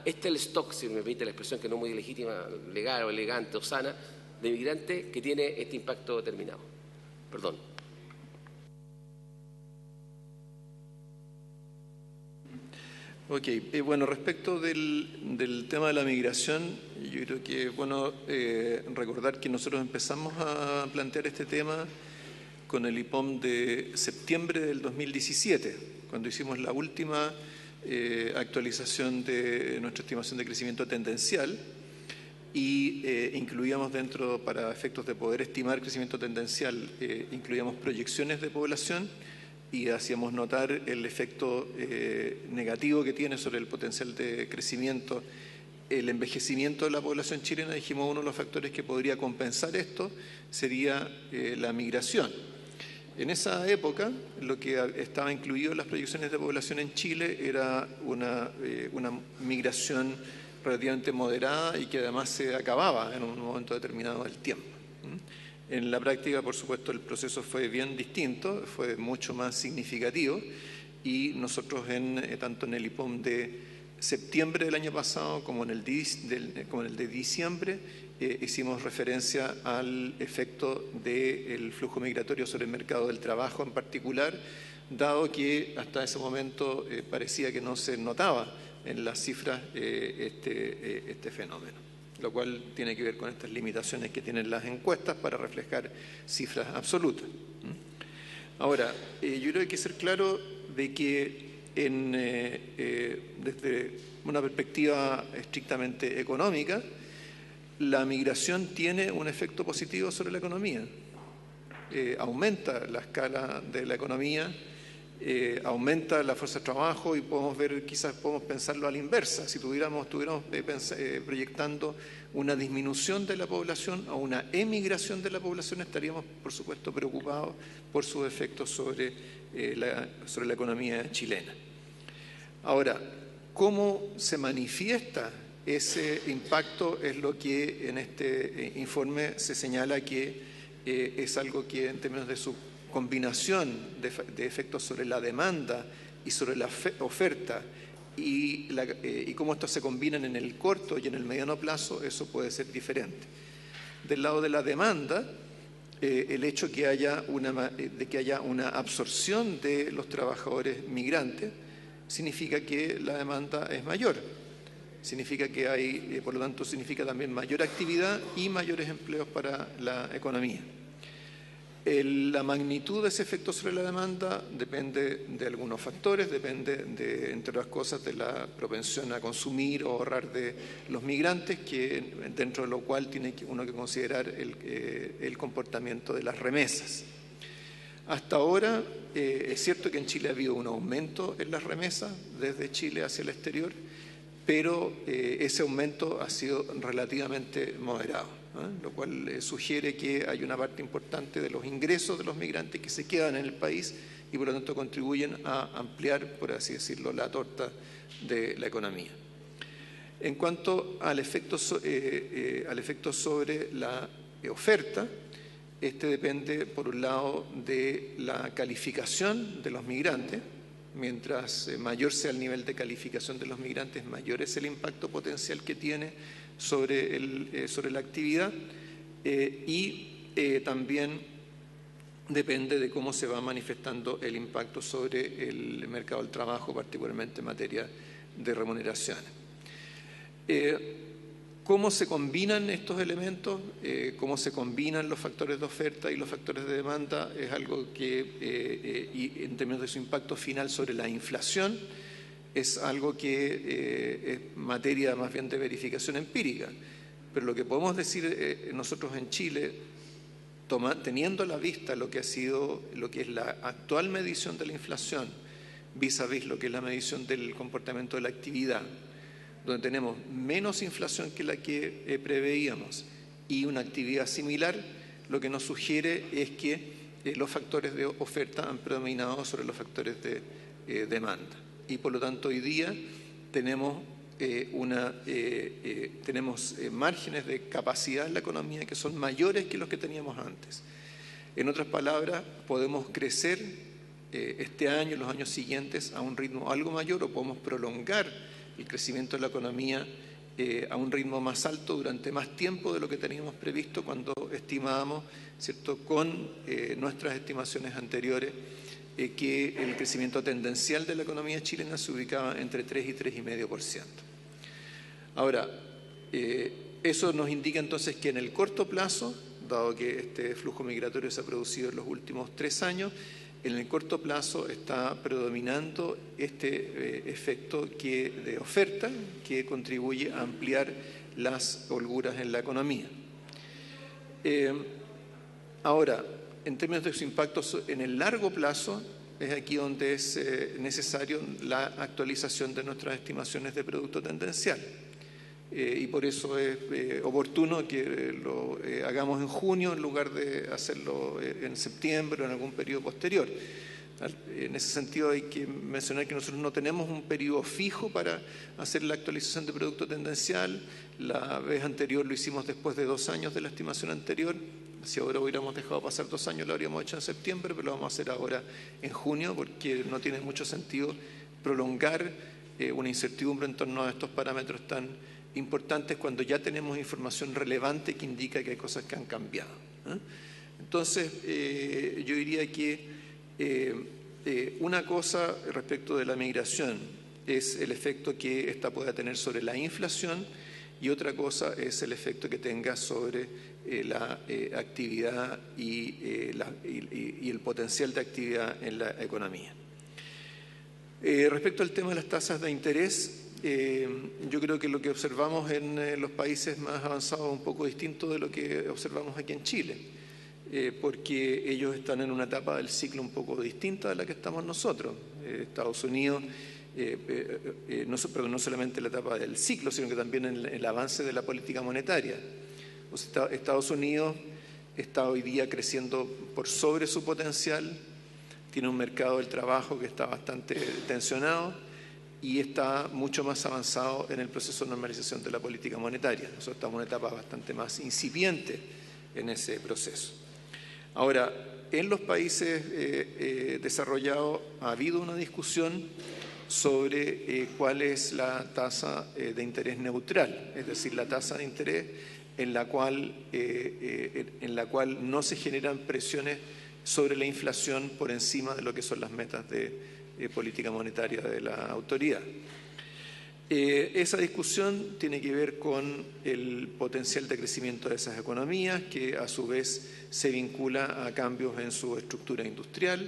este es el stock, si me permite la expresión que no es muy legítima, legal o elegante o sana, de migrantes que tiene este impacto determinado. Perdón. Ok, bueno, respecto del tema de la migración, yo creo que es bueno recordar que nosotros empezamos a plantear este tema con el IPOM de septiembre del 2017, cuando hicimos la última actualización de nuestra estimación de crecimiento tendencial y incluíamos dentro, para efectos de poder estimar crecimiento tendencial, incluíamos proyecciones de población y hacíamos notar el efecto negativo que tiene sobre el potencial de crecimiento el envejecimiento de la población chilena. Dijimos uno de los factores que podría compensar esto sería la migración. En esa época, lo que estaba incluido en las proyecciones de población en Chile era una migración relativamente moderada y que además se acababa en un momento determinado del tiempo. En la práctica, por supuesto, el proceso fue bien distinto, fue mucho más significativo y nosotros tanto en el IPOM de septiembre del año pasado como en el de diciembre hicimos referencia al efecto del flujo migratorio sobre el mercado del trabajo en particular, dado que hasta ese momento parecía que no se notaba en las cifras este fenómeno, lo cual tiene que ver con estas limitaciones que tienen las encuestas para reflejar cifras absolutas. Ahora, yo creo que hay que ser claro de que desde una perspectiva estrictamente económica, la migración tiene un efecto positivo sobre la economía. Aumenta la escala de la economía, aumenta la fuerza de trabajo y quizás podemos pensarlo a la inversa. Si estuviéramos proyectando una disminución de la población o una emigración de la población, estaríamos, por supuesto, preocupados por sus efectos sobre la economía chilena. Ahora, ¿cómo se manifiesta ese impacto? Es lo que en este informe se señala que es algo que en términos de su combinación de efectos sobre la demanda y sobre la oferta y cómo estos se combinan en el corto y en el mediano plazo, eso puede ser diferente. Del lado de la demanda, el hecho de que haya una absorción de los trabajadores migrantes significa que la demanda es mayor. Significa que hay, por lo tanto, significa también mayor actividad y mayores empleos para la economía. La magnitud de ese efecto sobre la demanda depende de algunos factores, depende, entre otras cosas, de la propensión a consumir o ahorrar de los migrantes, dentro de lo cual tiene uno que considerar el comportamiento de las remesas. Hasta ahora, es cierto que en Chile ha habido un aumento en las remesas desde Chile hacia el exterior, pero ese aumento ha sido relativamente moderado, lo cual sugiere que hay una parte importante de los ingresos de los migrantes que se quedan en el país y por lo tanto contribuyen a ampliar, por así decirlo, la torta de la economía. En cuanto al efecto sobre la oferta, este depende, por un lado, de la calificación de los migrantes. Mientras mayor sea el nivel de calificación de los migrantes, mayor es el impacto potencial que tiene sobre la actividad, y también depende de cómo se va manifestando el impacto sobre el mercado del trabajo, particularmente en materia de remuneraciones. ¿Cómo se combinan estos elementos? ¿Cómo se combinan los factores de oferta y los factores de demanda? Es algo que, y en términos de su impacto final sobre la inflación, es algo que es materia más bien de verificación empírica. Pero lo que podemos decir nosotros en Chile, teniendo a la vista lo que es la actual medición de la inflación, vis a vis lo que es la medición del comportamiento de la actividad, donde tenemos menos inflación que la que preveíamos y una actividad similar, lo que nos sugiere es que los factores de oferta han predominado sobre los factores de demanda. Y por lo tanto hoy día tenemos, márgenes de capacidad en la economía que son mayores que los que teníamos antes. En otras palabras, podemos crecer este año y los años siguientes a un ritmo algo mayor, o podemos prolongar el crecimiento de la economía a un ritmo más alto durante más tiempo de lo que teníamos previsto cuando estimábamos, ¿cierto?, con nuestras estimaciones anteriores, que el crecimiento tendencial de la economía chilena se ubicaba entre 3 y 3,5%. Ahora, eso nos indica entonces que en el corto plazo, dado que este flujo migratorio se ha producido en los últimos 3 años, en el corto plazo está predominando este efecto de oferta que contribuye a ampliar las holguras en la economía. Ahora, en términos de su impacto en el largo plazo, es aquí donde es necesario la actualización de nuestras estimaciones de producto tendencial. Y por eso es oportuno que lo hagamos en junio en lugar de hacerlo en septiembre o en algún periodo posterior. En ese sentido hay que mencionar que nosotros no tenemos un periodo fijo para hacer la actualización de producto tendencial. La vez anterior lo hicimos después de 2 años de la estimación anterior. Si ahora hubiéramos dejado pasar 2 años lo habríamos hecho en septiembre, pero lo vamos a hacer ahora en junio porque no tiene mucho sentido prolongar una incertidumbre en torno a estos parámetros tan importantes cuando ya tenemos información relevante que indica que hay cosas que han cambiado. Entonces, yo diría que una cosa respecto de la migración es el efecto que ésta pueda tener sobre la inflación y otra cosa es el efecto que tenga sobre la actividad y el potencial de actividad en la economía. Respecto al tema de las tasas de interés, yo creo que lo que observamos en los países más avanzados es un poco distinto de lo que observamos aquí en Chile, porque ellos están en una etapa del ciclo un poco distinta de la que estamos nosotros. Estados Unidos, no solamente la etapa del ciclo, sino que también en el avance de la política monetaria. Estados Unidos está hoy día creciendo por sobre su potencial, tiene un mercado del trabajo que está bastante tensionado, y está mucho más avanzado en el proceso de normalización de la política monetaria. Nosotros estamos en una etapa bastante más incipiente en ese proceso. Ahora, en los países desarrollados ha habido una discusión sobre cuál es la tasa de interés neutral, es decir, la tasa de interés en la cual no se generan presiones sobre la inflación por encima de lo que son las metas de política monetaria de la autoridad. Esa discusión tiene que ver con el potencial de crecimiento de esas economías, que a su vez se vincula a cambios en su estructura industrial,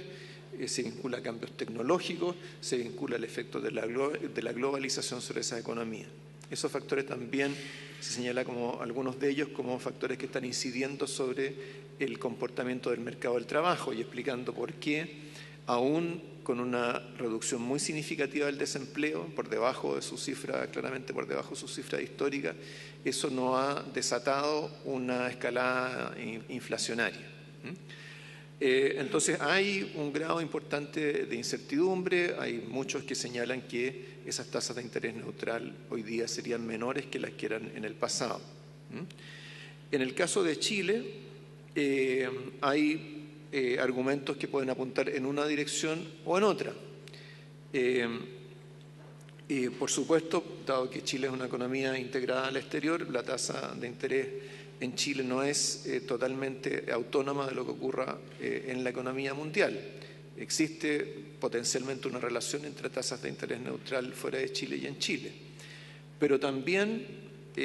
se vincula a cambios tecnológicos, se vincula al efecto de la globalización sobre esas economías. Esos factores también se señala como algunos de ellos como factores que están incidiendo sobre el comportamiento del mercado del trabajo y explicando por qué, aún con una reducción muy significativa del desempleo, por debajo de su cifra, claramente por debajo de su cifra histórica, eso no ha desatado una escalada inflacionaria. Entonces hay un grado importante de incertidumbre, hay muchos que señalan que esas tasas de interés neutral hoy día serían menores que las que eran en el pasado. En el caso de Chile, hay argumentos que pueden apuntar en una dirección o en otra. Por supuesto, dado que Chile es una economía integrada al exterior, la tasa de interés en Chile no es totalmente autónoma de lo que ocurra en la economía mundial. Existe potencialmente una relación entre tasas de interés neutral fuera de Chile y en Chile. Pero también,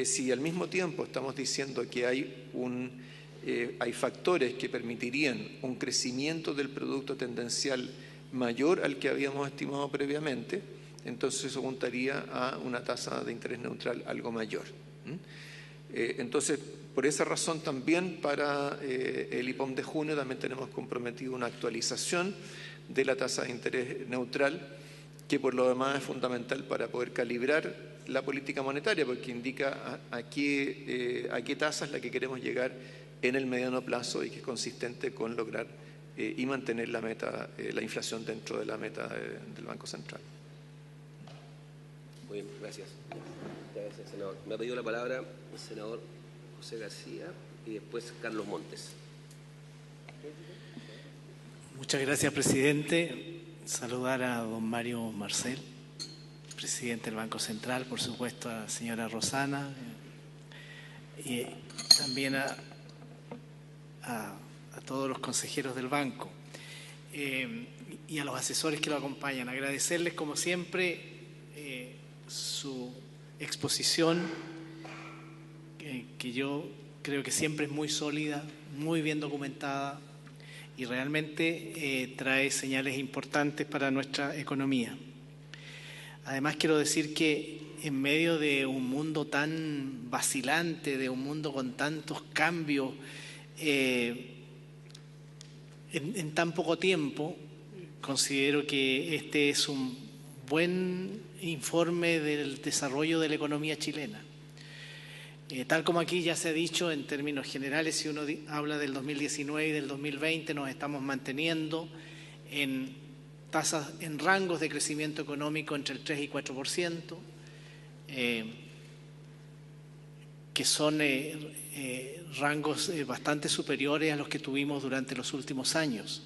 si al mismo tiempo estamos diciendo que hay factores que permitirían un crecimiento del producto tendencial mayor al que habíamos estimado previamente, entonces eso apuntaría a una tasa de interés neutral algo mayor. Entonces, por esa razón también para el IPOM de junio también tenemos comprometido una actualización de la tasa de interés neutral, que por lo demás es fundamental para poder calibrar la política monetaria, porque indica a qué tasa es la que queremos llegar en el mediano plazo y que es consistente con lograr y mantener la meta, la inflación dentro de la meta del Banco Central. Muy bien, gracias. Gracias, senador. Me ha pedido la palabra el senador José García y después Carlos Montes. Muchas gracias, presidente. Saludar a don Mario Marcel, presidente del Banco Central, por supuesto a la señora Rosana y también a todos los consejeros del banco y a los asesores que lo acompañan. Agradecerles, como siempre, su exposición, que yo creo que siempre es muy sólida, muy bien documentada y realmente trae señales importantes para nuestra economía. Además, quiero decir que en medio de un mundo tan vacilante, de un mundo con tantos cambios, en tan poco tiempo, considero que este es un buen informe del desarrollo de la economía chilena. Tal como aquí ya se ha dicho en términos generales, si uno habla del 2019 y del 2020, nos estamos manteniendo en tasas, en rangos de crecimiento económico entre el 3 y 4%, que son rangos bastante superiores a los que tuvimos durante los últimos años.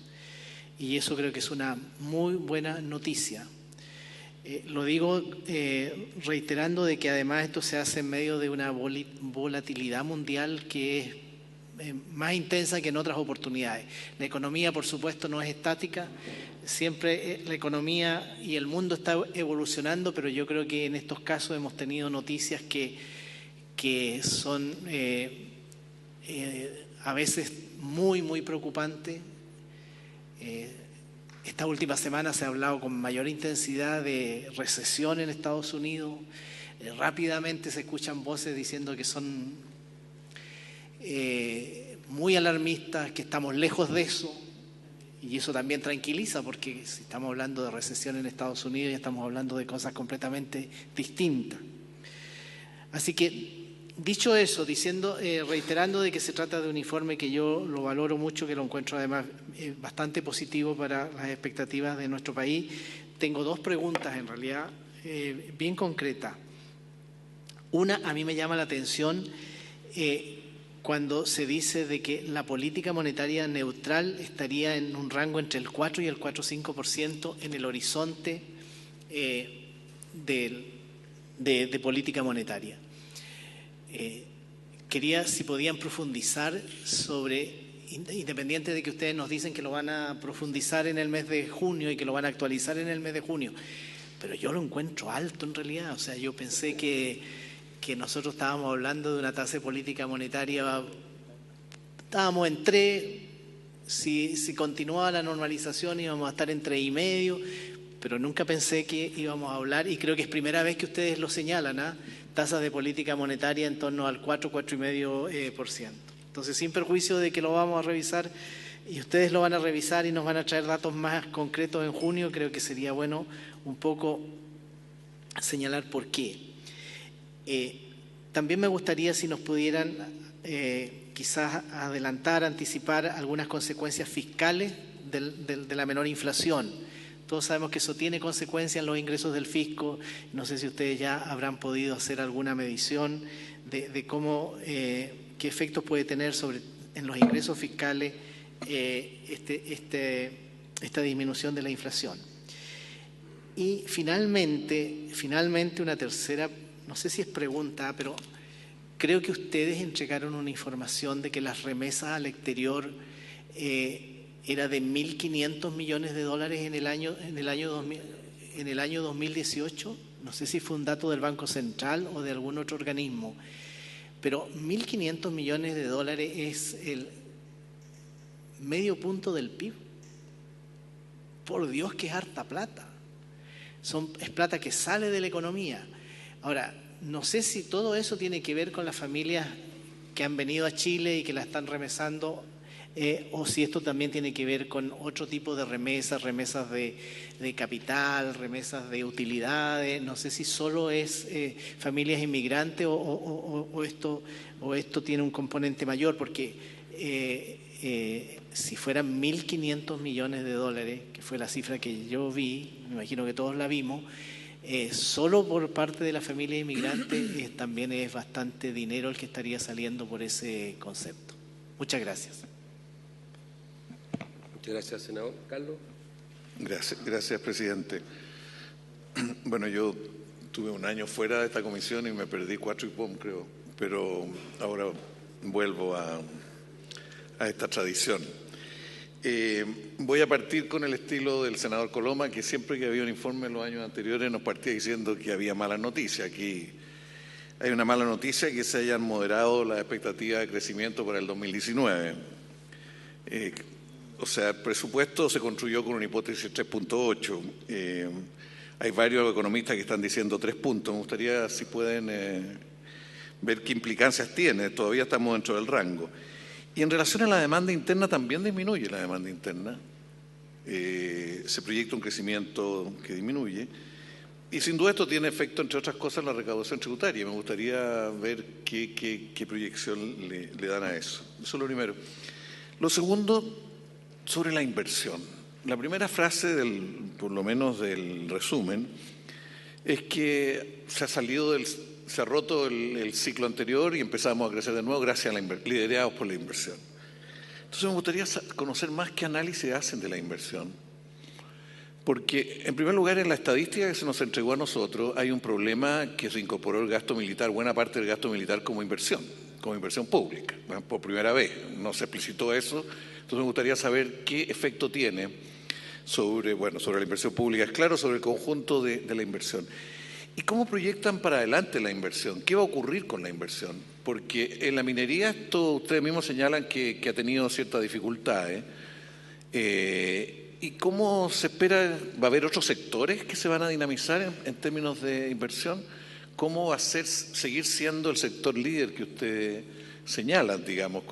Y eso creo que es una muy buena noticia. Lo digo reiterando de que además esto se hace en medio de una volatilidad mundial que es más intensa que en otras oportunidades. La economía, por supuesto, no es estática. Siempre la economía y el mundo está evolucionando, pero yo creo que en estos casos hemos tenido noticias que son a veces muy, muy preocupantes. Esta última semana se ha hablado con mayor intensidad de recesión en Estados Unidos. Rápidamente se escuchan voces diciendo que son muy alarmistas, que estamos lejos de eso. Y eso también tranquiliza, porque si estamos hablando de recesión en Estados Unidos, ya estamos hablando de cosas completamente distintas. Así que, dicho eso, reiterando de que se trata de un informe que yo lo valoro mucho, que lo encuentro además bastante positivo para las expectativas de nuestro país, tengo dos preguntas en realidad bien concretas. Una, a mí me llama la atención cuando se dice de que la política monetaria neutral estaría en un rango entre el 4 y el 4,5% en el horizonte de política monetaria. Quería si podían profundizar sobre, independiente de que ustedes nos dicen que lo van a profundizar en el mes de junio y que lo van a actualizar en el mes de junio, pero yo lo encuentro alto en realidad. O sea, yo pensé que nosotros estábamos hablando de una tasa de política monetaria, estábamos en 3, si continuaba la normalización íbamos a estar en 3,5, pero nunca pensé que íbamos a hablar, y creo que es primera vez que ustedes lo señalan, tasas de política monetaria en torno al 4,5%. Entonces, sin perjuicio de que lo vamos a revisar y ustedes lo van a revisar y nos van a traer datos más concretos en junio, creo que sería bueno un poco señalar por qué. También me gustaría si nos pudieran quizás adelantar, anticipar algunas consecuencias fiscales de la menor inflación. Todos sabemos que eso tiene consecuencias en los ingresos del fisco. No sé si ustedes ya habrán podido hacer alguna medición de cómo, qué efectos puede tener en los ingresos fiscales esta disminución de la inflación. Y finalmente una tercera, no sé si es pregunta, pero creo que ustedes entregaron una información de que las remesas al exterior era de 1.500 millones de dólares en el año 2018. No sé si fue un dato del Banco Central o de algún otro organismo, pero 1.500 millones de dólares es el medio punto del PIB. Por Dios, que es harta plata. Es plata que sale de la economía. Ahora, no sé si todo eso tiene que ver con las familias que han venido a Chile y que la están remesando, o si esto también tiene que ver con otro tipo de remesas de capital, remesas de utilidades. No sé si solo es familias inmigrantes o esto tiene un componente mayor, porque si fueran 1.500 millones de dólares, que fue la cifra que yo vi, me imagino que todos la vimos, solo por parte de la familia inmigrante también es bastante dinero el que estaría saliendo por ese concepto. Muchas gracias. Muchas gracias, senador. Carlos. Gracias, presidente. Bueno, yo tuve un año fuera de esta comisión y me perdí 4 IPOM, creo, pero ahora vuelvo a esta tradición. Voy a partir con el estilo del senador Coloma, que siempre que había un informe en los años anteriores nos partía diciendo que había malas noticias. Aquí hay una mala noticia, que se hayan moderado las expectativas de crecimiento para el 2019. O sea, el presupuesto se construyó con una hipótesis 3.8. Hay varios economistas que están diciendo 3 puntos. Me gustaría si pueden ver qué implicancias tiene. Todavía estamos dentro del rango. Y en relación a la demanda interna, también disminuye la demanda interna. Se proyecta un crecimiento que disminuye. Y sin duda esto tiene efecto, entre otras cosas, en la recaudación tributaria. Me gustaría ver qué proyección le dan a eso. Eso es lo primero. Lo segundo, sobre la inversión. La primera frase, por lo menos del resumen, es que se ha roto el ciclo anterior y empezamos a crecer de nuevo gracias a liderados por la inversión. Entonces me gustaría conocer más qué análisis hacen de la inversión. Porque, en primer lugar, en la estadística que se nos entregó a nosotros hay un problema que se incorporó el gasto militar, buena parte del gasto militar como inversión pública. Por primera vez no se explicitó eso. Entonces me gustaría saber qué efecto tiene sobre la inversión pública, es claro, sobre el conjunto de la inversión. ¿Y cómo proyectan para adelante la inversión? ¿Qué va a ocurrir con la inversión? Porque en la minería esto ustedes mismos señalan que ha tenido ciertas dificultades. ¿Y cómo se espera? ¿Va a haber otros sectores que se van a dinamizar en términos de inversión? ¿Cómo va a seguir siendo el sector líder que ustedes señalan, digamos,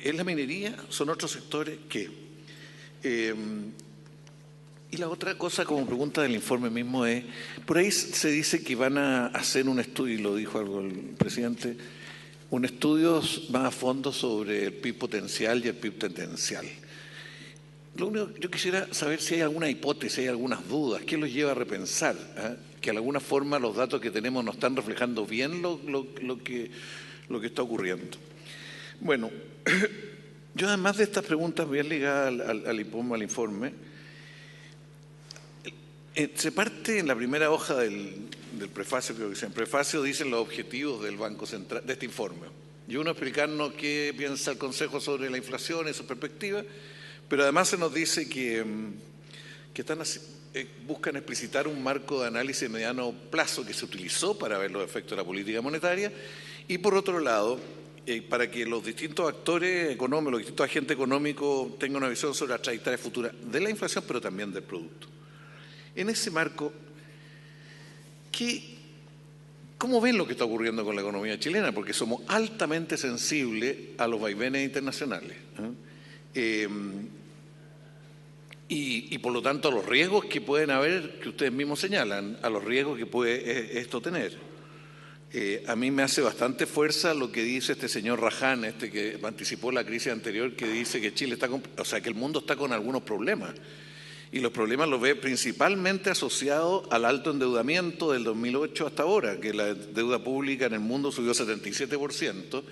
¿es la minería? ¿Son otros sectores? ¿Qué? Y la otra cosa, como pregunta del informe mismo, es, por ahí se dice que van a hacer un estudio, y lo dijo algo el presidente, un estudio más a fondo sobre el PIB potencial y el PIB tendencial. Lo único, yo quisiera saber si hay alguna hipótesis, hay algunas dudas, ¿qué los lleva a repensar? Que de alguna forma los datos que tenemos no están reflejando bien lo que está ocurriendo. Bueno, yo además de estas preguntas bien ligadas al IPOM, al informe, se parte en la primera hoja del prefacio, creo que sea. En prefacio dicen los objetivos del Banco Central, de este informe. Y uno explicarnos qué piensa el Consejo sobre la inflación y su perspectiva, pero además se nos dice que buscan explicitar un marco de análisis de mediano plazo que se utilizó para ver los efectos de la política monetaria y, por otro lado, para que los distintos actores económicos, los distintos agentes económicos tengan una visión sobre la trayectoria futura de la inflación, pero también del producto. En ese marco, ¿cómo ven lo que está ocurriendo con la economía chilena? Porque somos altamente sensibles a los vaivenes internacionales. Y por lo tanto a los riesgos que pueden haber, que ustedes mismos señalan, a los riesgos que puede esto tener. A mí me hace bastante fuerza lo que dice este señor Raján, que anticipó la crisis anterior, que dice que Chile está que el mundo está con algunos problemas. Y los problemas los ve principalmente asociados al alto endeudamiento del 2008 hasta ahora, que la deuda pública en el mundo subió 77%,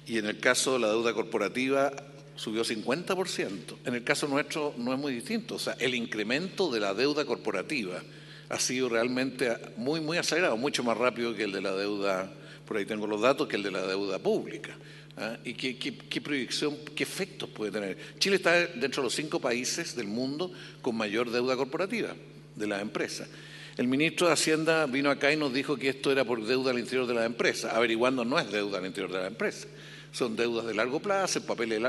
y en el caso de la deuda corporativa subió 50%. En el caso nuestro no es muy distinto. O sea, el incremento de la deuda corporativa ha sido realmente muy, muy acelerado, mucho más rápido que el de la deuda, por ahí tengo los datos, que el de la deuda pública. ¿Ah? ¿Y qué proyección, qué efectos puede tener? Chile está dentro de los 5 países del mundo con mayor deuda corporativa de las empresas. El ministro de Hacienda vino acá y nos dijo que esto era por deuda al interior de las empresas. Averiguando, no es deuda al interior de las empresas. Son deudas de largo plazo,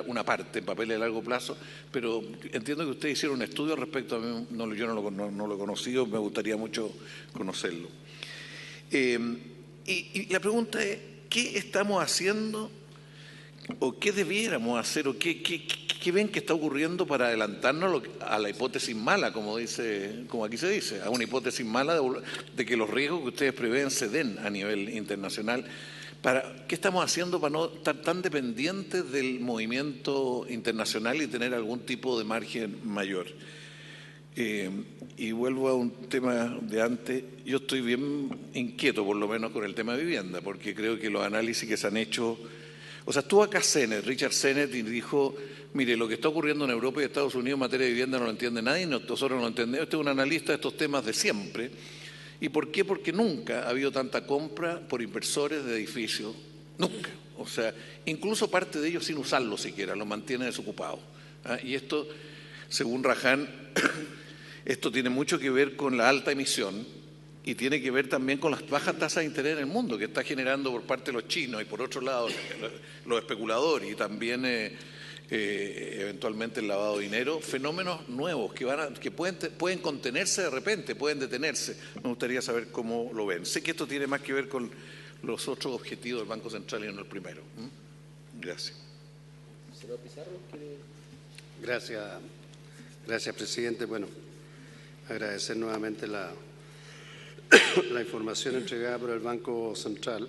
una parte en papeles de largo plazo, pero entiendo que ustedes hicieron un estudio respecto a mí, yo no lo he conocido, me gustaría mucho conocerlo. Y la pregunta es, ¿qué estamos haciendo o qué debiéramos hacer o qué ven que está ocurriendo para adelantarnos a la hipótesis mala, como aquí se dice, a una hipótesis mala de que los riesgos que ustedes prevén se den a nivel internacional? ¿Qué estamos haciendo para no estar tan dependientes del movimiento internacional y tener algún tipo de margen mayor? Y vuelvo a un tema de antes. Yo estoy bien inquieto, por lo menos, con el tema de vivienda, porque creo que los análisis que se han hecho... O sea, estuvo acá Richard Sennett, y dijo, mire, lo que está ocurriendo en Europa y Estados Unidos en materia de vivienda no lo entiende nadie, nosotros no lo entendemos. Este es un analista de estos temas de siempre. ¿Y por qué? Porque nunca ha habido tanta compra por inversores de edificios, nunca. O sea, incluso parte de ellos sin usarlo siquiera, lo mantienen desocupados. ¿Ah? Y esto, según Raján, esto tiene mucho que ver con la alta emisión y tiene que ver también con las bajas tasas de interés en el mundo, que está generando por parte de los chinos y por otro lado los especuladores y también eventualmente el lavado de dinero, fenómenos nuevos que pueden contenerse de repente, pueden detenerse. Me gustaría saber cómo lo ven. Sé que esto tiene más que ver con los otros objetivos del Banco Central y no el primero. Gracias. Senador Pizarro, Gracias, presidente. Bueno, agradecer nuevamente la información entregada por el Banco Central.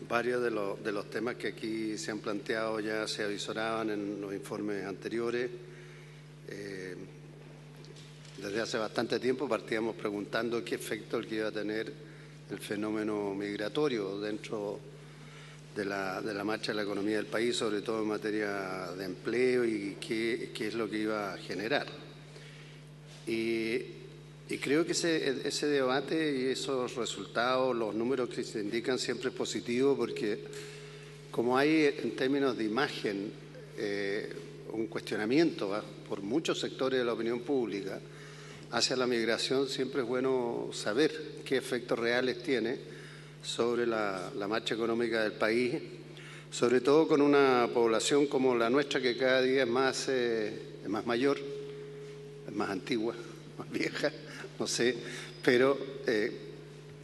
Varios de los temas que aquí se han planteado ya se avisoraban en los informes anteriores. Desde hace bastante tiempo partíamos preguntando qué efecto el que iba a tener el fenómeno migratorio dentro de la marcha de la economía del país, sobre todo en materia de empleo y qué es lo que iba a generar. Y creo que ese debate y esos resultados, los números que se indican siempre es positivo porque como hay en términos de imagen un cuestionamiento por muchos sectores de la opinión pública hacia la migración, siempre es bueno saber qué efectos reales tiene sobre la marcha económica del país, sobre todo con una población como la nuestra que cada día es más mayor, es más antigua, más vieja, no sé, pero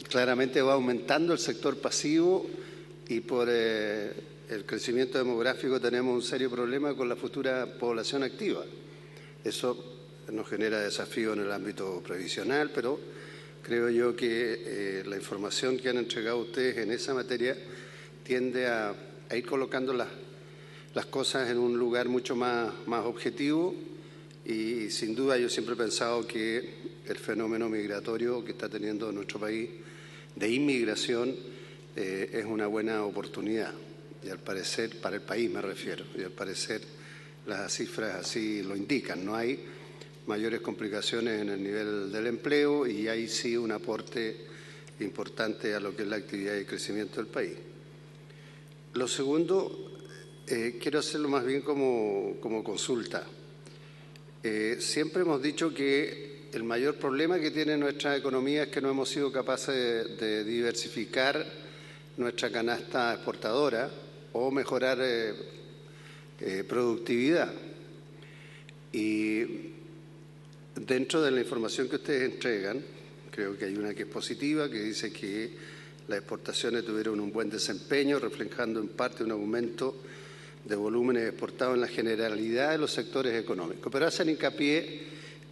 claramente va aumentando el sector pasivo y por el crecimiento demográfico tenemos un serio problema con la futura población activa. Eso nos genera desafíos en el ámbito previsional, pero creo yo que la información que han entregado ustedes en esa materia tiende a ir colocando las cosas en un lugar mucho más objetivo y sin duda yo siempre he pensado que el fenómeno migratorio que está teniendo nuestro país de inmigración es una buena oportunidad y al parecer, para el país me refiero, y al parecer las cifras así lo indican, no hay mayores complicaciones en el nivel del empleo y hay sí un aporte importante a lo que es la actividad y el crecimiento del país. Lo segundo, quiero hacerlo más bien como consulta. Siempre hemos dicho que el mayor problema que tiene nuestra economía es que no hemos sido capaces de diversificar nuestra canasta exportadora o mejorar productividad. Y dentro de la información que ustedes entregan, creo que hay una que es positiva, que dice que las exportaciones tuvieron un buen desempeño, reflejando en parte un aumento de volúmenes exportados en la generalidad de los sectores económicos. Pero hacen hincapié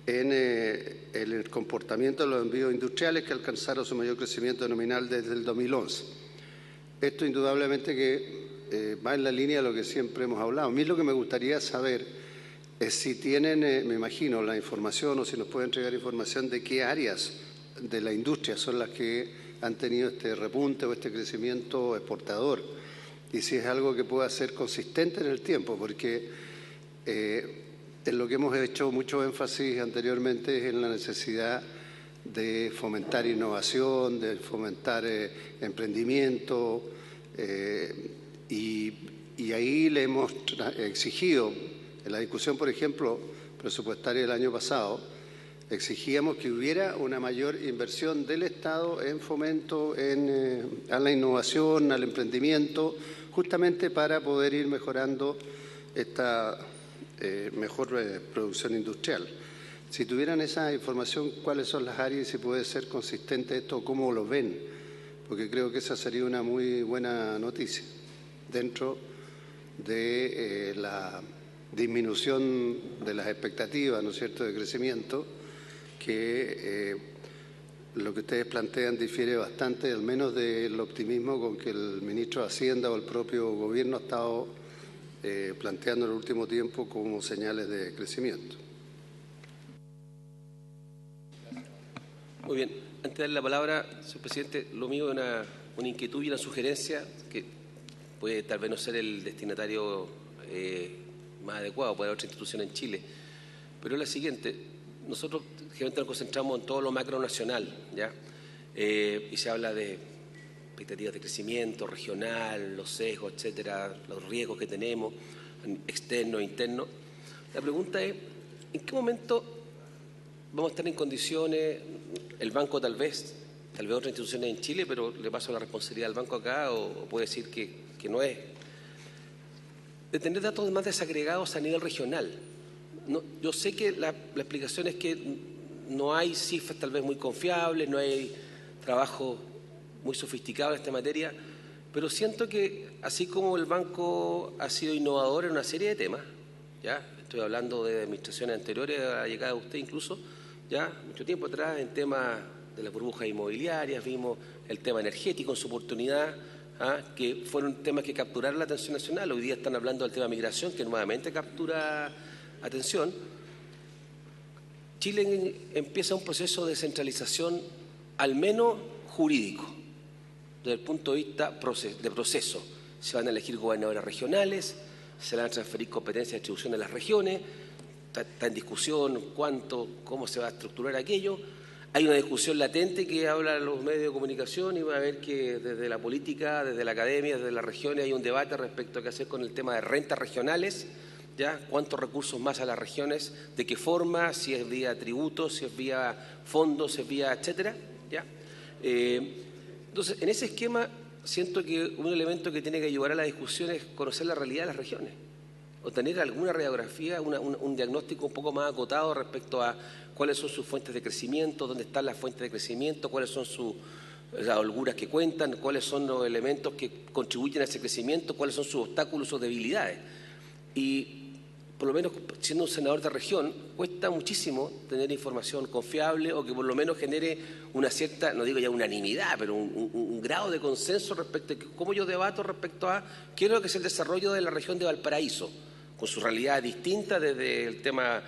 en el comportamiento de los envíos industriales, que alcanzaron su mayor crecimiento nominal desde el 2011. Esto indudablemente que va en la línea de lo que siempre hemos hablado. A mí lo que me gustaría saber es si tienen, me imagino, la información o si nos pueden entregar información de qué áreas de la industria son las que han tenido este repunte o este crecimiento exportador y si es algo que pueda ser consistente en el tiempo, porque en lo que hemos hecho mucho énfasis anteriormente es en la necesidad de fomentar innovación, de fomentar emprendimiento y ahí le hemos exigido, en la discusión, por ejemplo, presupuestaria del año pasado, exigíamos que hubiera una mayor inversión del Estado en fomento a la innovación, al emprendimiento, justamente para poder ir mejorando esta mejor producción industrial. Si tuvieran esa información, ¿cuáles son las áreas y si puede ser consistente esto, cómo lo ven? Porque creo que esa sería una muy buena noticia dentro de la disminución de las expectativas, ¿no es cierto?, de crecimiento, que lo que ustedes plantean difiere bastante, al menos del optimismo con que el ministro de Hacienda o el propio gobierno ha estado planteando en el último tiempo como señales de crecimiento. Muy bien. Antes de darle la palabra, señor presidente, lo mío es una inquietud y una sugerencia que puede tal vez no ser el destinatario más adecuado para otra institución en Chile, pero es la siguiente. Nosotros generalmente nos concentramos en todo lo macronacional, ¿ya? Y se habla de expectativas de crecimiento regional, los sesgos, etcétera, los riesgos que tenemos, externos e internos. La pregunta es, ¿en qué momento vamos a estar en condiciones, el banco tal vez otras instituciones en Chile, pero le paso la responsabilidad al banco acá, o puede decir que no es, de tener datos más desagregados a nivel regional? No, yo sé que la explicación es que no hay cifras tal vez muy confiables, no hay trabajo muy sofisticado en esta materia, pero siento que así como el banco ha sido innovador en una serie de temas, ya estoy hablando de administraciones anteriores a la llegada de usted incluso, ya mucho tiempo atrás en temas de las burbujas inmobiliarias, vimos el tema energético en su oportunidad, que fueron temas que capturaron la atención nacional. Hoy día están hablando del tema migración, que nuevamente captura atención. Chile empieza un proceso de descentralización, al menos jurídico, desde el punto de vista de proceso. Se van a elegir gobernadores regionales, se van a transferir competencias de distribución a las regiones, está en discusión cómo se va a estructurar aquello. Hay una discusión latente que hablan los medios de comunicación y va a ver que desde la política, desde la academia, desde las regiones hay un debate respecto a qué hacer con el tema de rentas regionales, ¿ya? ¿Cuántos recursos más a las regiones? ¿De qué forma? Si es vía tributos, si es vía fondos, si es vía etcétera, ¿ya? Entonces, en ese esquema siento que un elemento que tiene que ayudar a la discusión es conocer la realidad de las regiones, o tener alguna radiografía, un diagnóstico un poco más acotado respecto a cuáles son sus fuentes de crecimiento, dónde están las fuentes de crecimiento, cuáles son las holguras que cuentan, cuáles son los elementos que contribuyen a ese crecimiento, cuáles son sus obstáculos o debilidades. Y por lo menos siendo un senador de región, cuesta muchísimo tener información confiable o que por lo menos genere una cierta, no digo ya unanimidad, pero un grado de consenso respecto a cómo yo debato respecto a qué es lo que es el desarrollo de la región de Valparaíso, con su realidad distinta desde el tema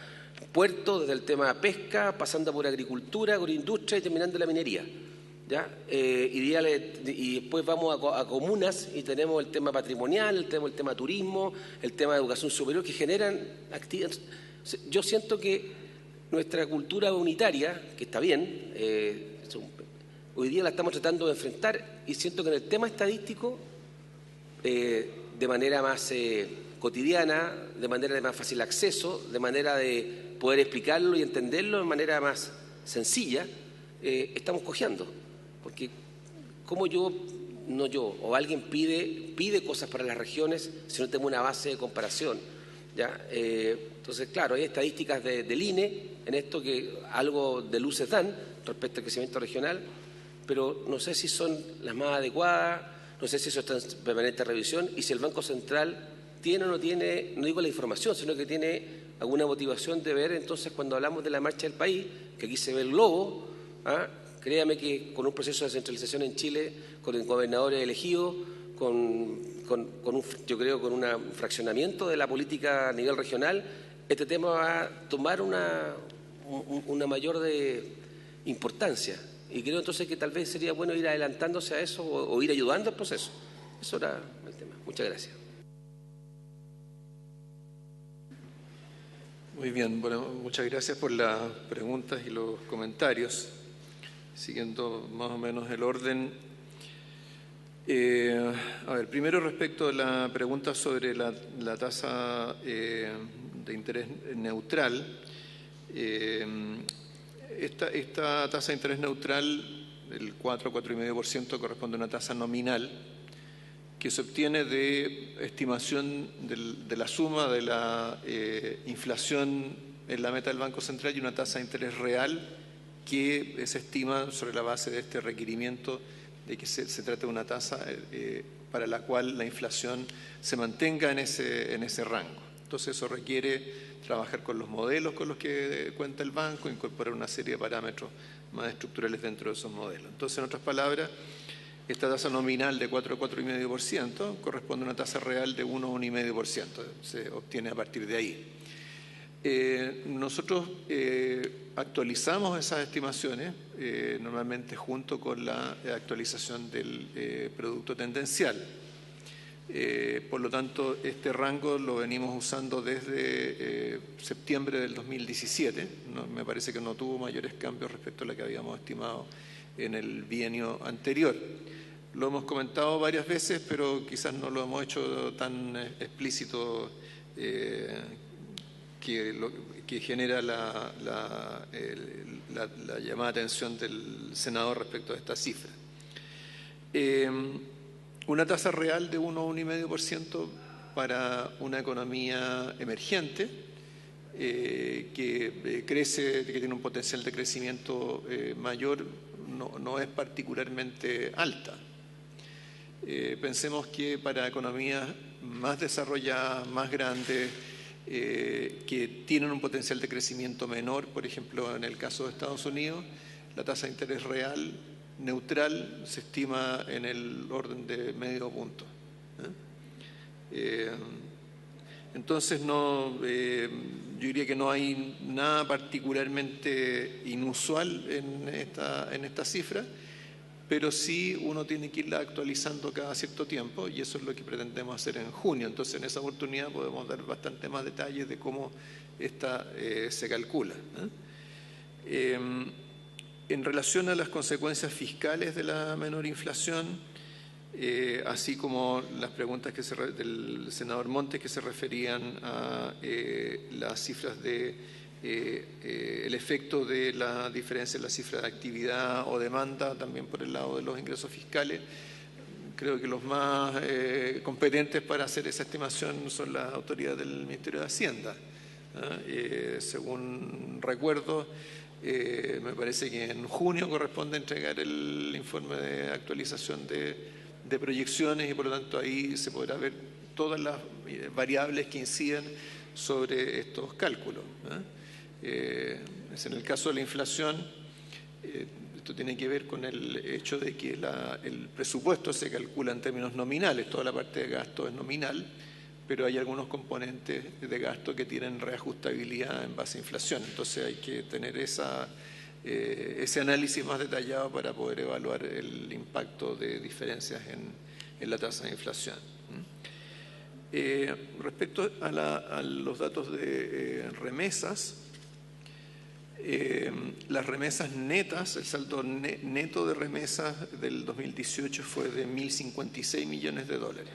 puerto, desde el tema pesca, pasando por agricultura, agroindustria y terminando en la minería. ¿Ya? Y después vamos a comunas y tenemos el tema patrimonial, tenemos el tema turismo, el tema de educación superior, que generan actividades. Yo siento que nuestra cultura unitaria, que está bien, hoy día la estamos tratando de enfrentar, y siento que en el tema estadístico, de manera más cotidiana, de manera de más fácil acceso, de manera de poder explicarlo y entenderlo de manera más sencilla, estamos cojeando. Porque como o alguien pide cosas para las regiones si no tenemos una base de comparación, ¿ya? Entonces, claro, hay estadísticas del INE en esto que algo de luces dan respecto al crecimiento regional, pero no sé si son las más adecuadas, no sé si eso está en permanente revisión y si el Banco Central tiene o no tiene, no digo la información, sino que tiene alguna motivación de ver entonces cuando hablamos de la marcha del país, que aquí se ve el globo, créame que con un proceso de descentralización en Chile, con gobernadores elegidos, yo creo con un fraccionamiento de la política a nivel regional, este tema va a tomar una mayor importancia. Y creo entonces que tal vez sería bueno ir adelantándose a eso o ir ayudando al proceso. Eso era el tema. Muchas gracias. Muy bien, bueno, muchas gracias por las preguntas y los comentarios. Siguiendo más o menos el orden. A ver, primero respecto a la pregunta sobre la tasa de interés neutral. Esta tasa de interés neutral, el 4,5%, corresponde a una tasa nominal que se obtiene de estimación de la suma de la inflación en la meta del Banco Central y una tasa de interés real que se estima sobre la base de este requerimiento de que se trate de una tasa para la cual la inflación se mantenga en ese rango. Entonces eso requiere trabajar con los modelos con los que cuenta el banco, incorporar una serie de parámetros más estructurales dentro de esos modelos. Entonces, en otras palabras, esta tasa nominal de 4,5% corresponde a una tasa real de 1,5%. Se obtiene a partir de ahí. Nosotros actualizamos esas estimaciones normalmente junto con la actualización del producto tendencial. Por lo tanto, este rango lo venimos usando desde septiembre del 2017. Me parece que no tuvo mayores cambios respecto a lo que habíamos estimado en el bienio anterior. Lo hemos comentado varias veces, pero quizás no lo hemos hecho tan explícito que genera la llamada de atención del senador respecto a esta cifra. Una tasa real de 1,5% para una economía emergente que crece, que tiene un potencial de crecimiento mayor, no es particularmente alta. Pensemos que para economías más desarrolladas, más grandes, que tienen un potencial de crecimiento menor, por ejemplo, en el caso de Estados Unidos, la tasa de interés real neutral se estima en el orden de medio punto. Entonces, yo diría que no hay nada particularmente inusual en esta cifra, pero sí uno tiene que irla actualizando cada cierto tiempo y eso es lo que pretendemos hacer en junio. Entonces, en esa oportunidad podemos dar bastante más detalles de cómo esta se calcula. En relación a las consecuencias fiscales de la menor inflación, así como las preguntas del senador Montes que se referían a las cifras el efecto de la diferencia en la cifra de actividad o demanda, también por el lado de los ingresos fiscales. Creo que los más competentes para hacer esa estimación son las autoridades del Ministerio de Hacienda. Según recuerdo, me parece que en junio corresponde entregar el informe de actualización de proyecciones y por lo tanto ahí se podrá ver todas las variables que inciden sobre estos cálculos. En el caso de la inflación, esto tiene que ver con el hecho de que el presupuesto se calcula en términos nominales, toda la parte de gasto es nominal, pero hay algunos componentes de gasto que tienen reajustabilidad en base a inflación. Entonces hay que tener ese análisis más detallado para poder evaluar el impacto de diferencias en la tasa de inflación. Respecto a los datos de remesas, las remesas netas, el saldo neto de remesas del 2018 fue de 1.056 millones de dólares.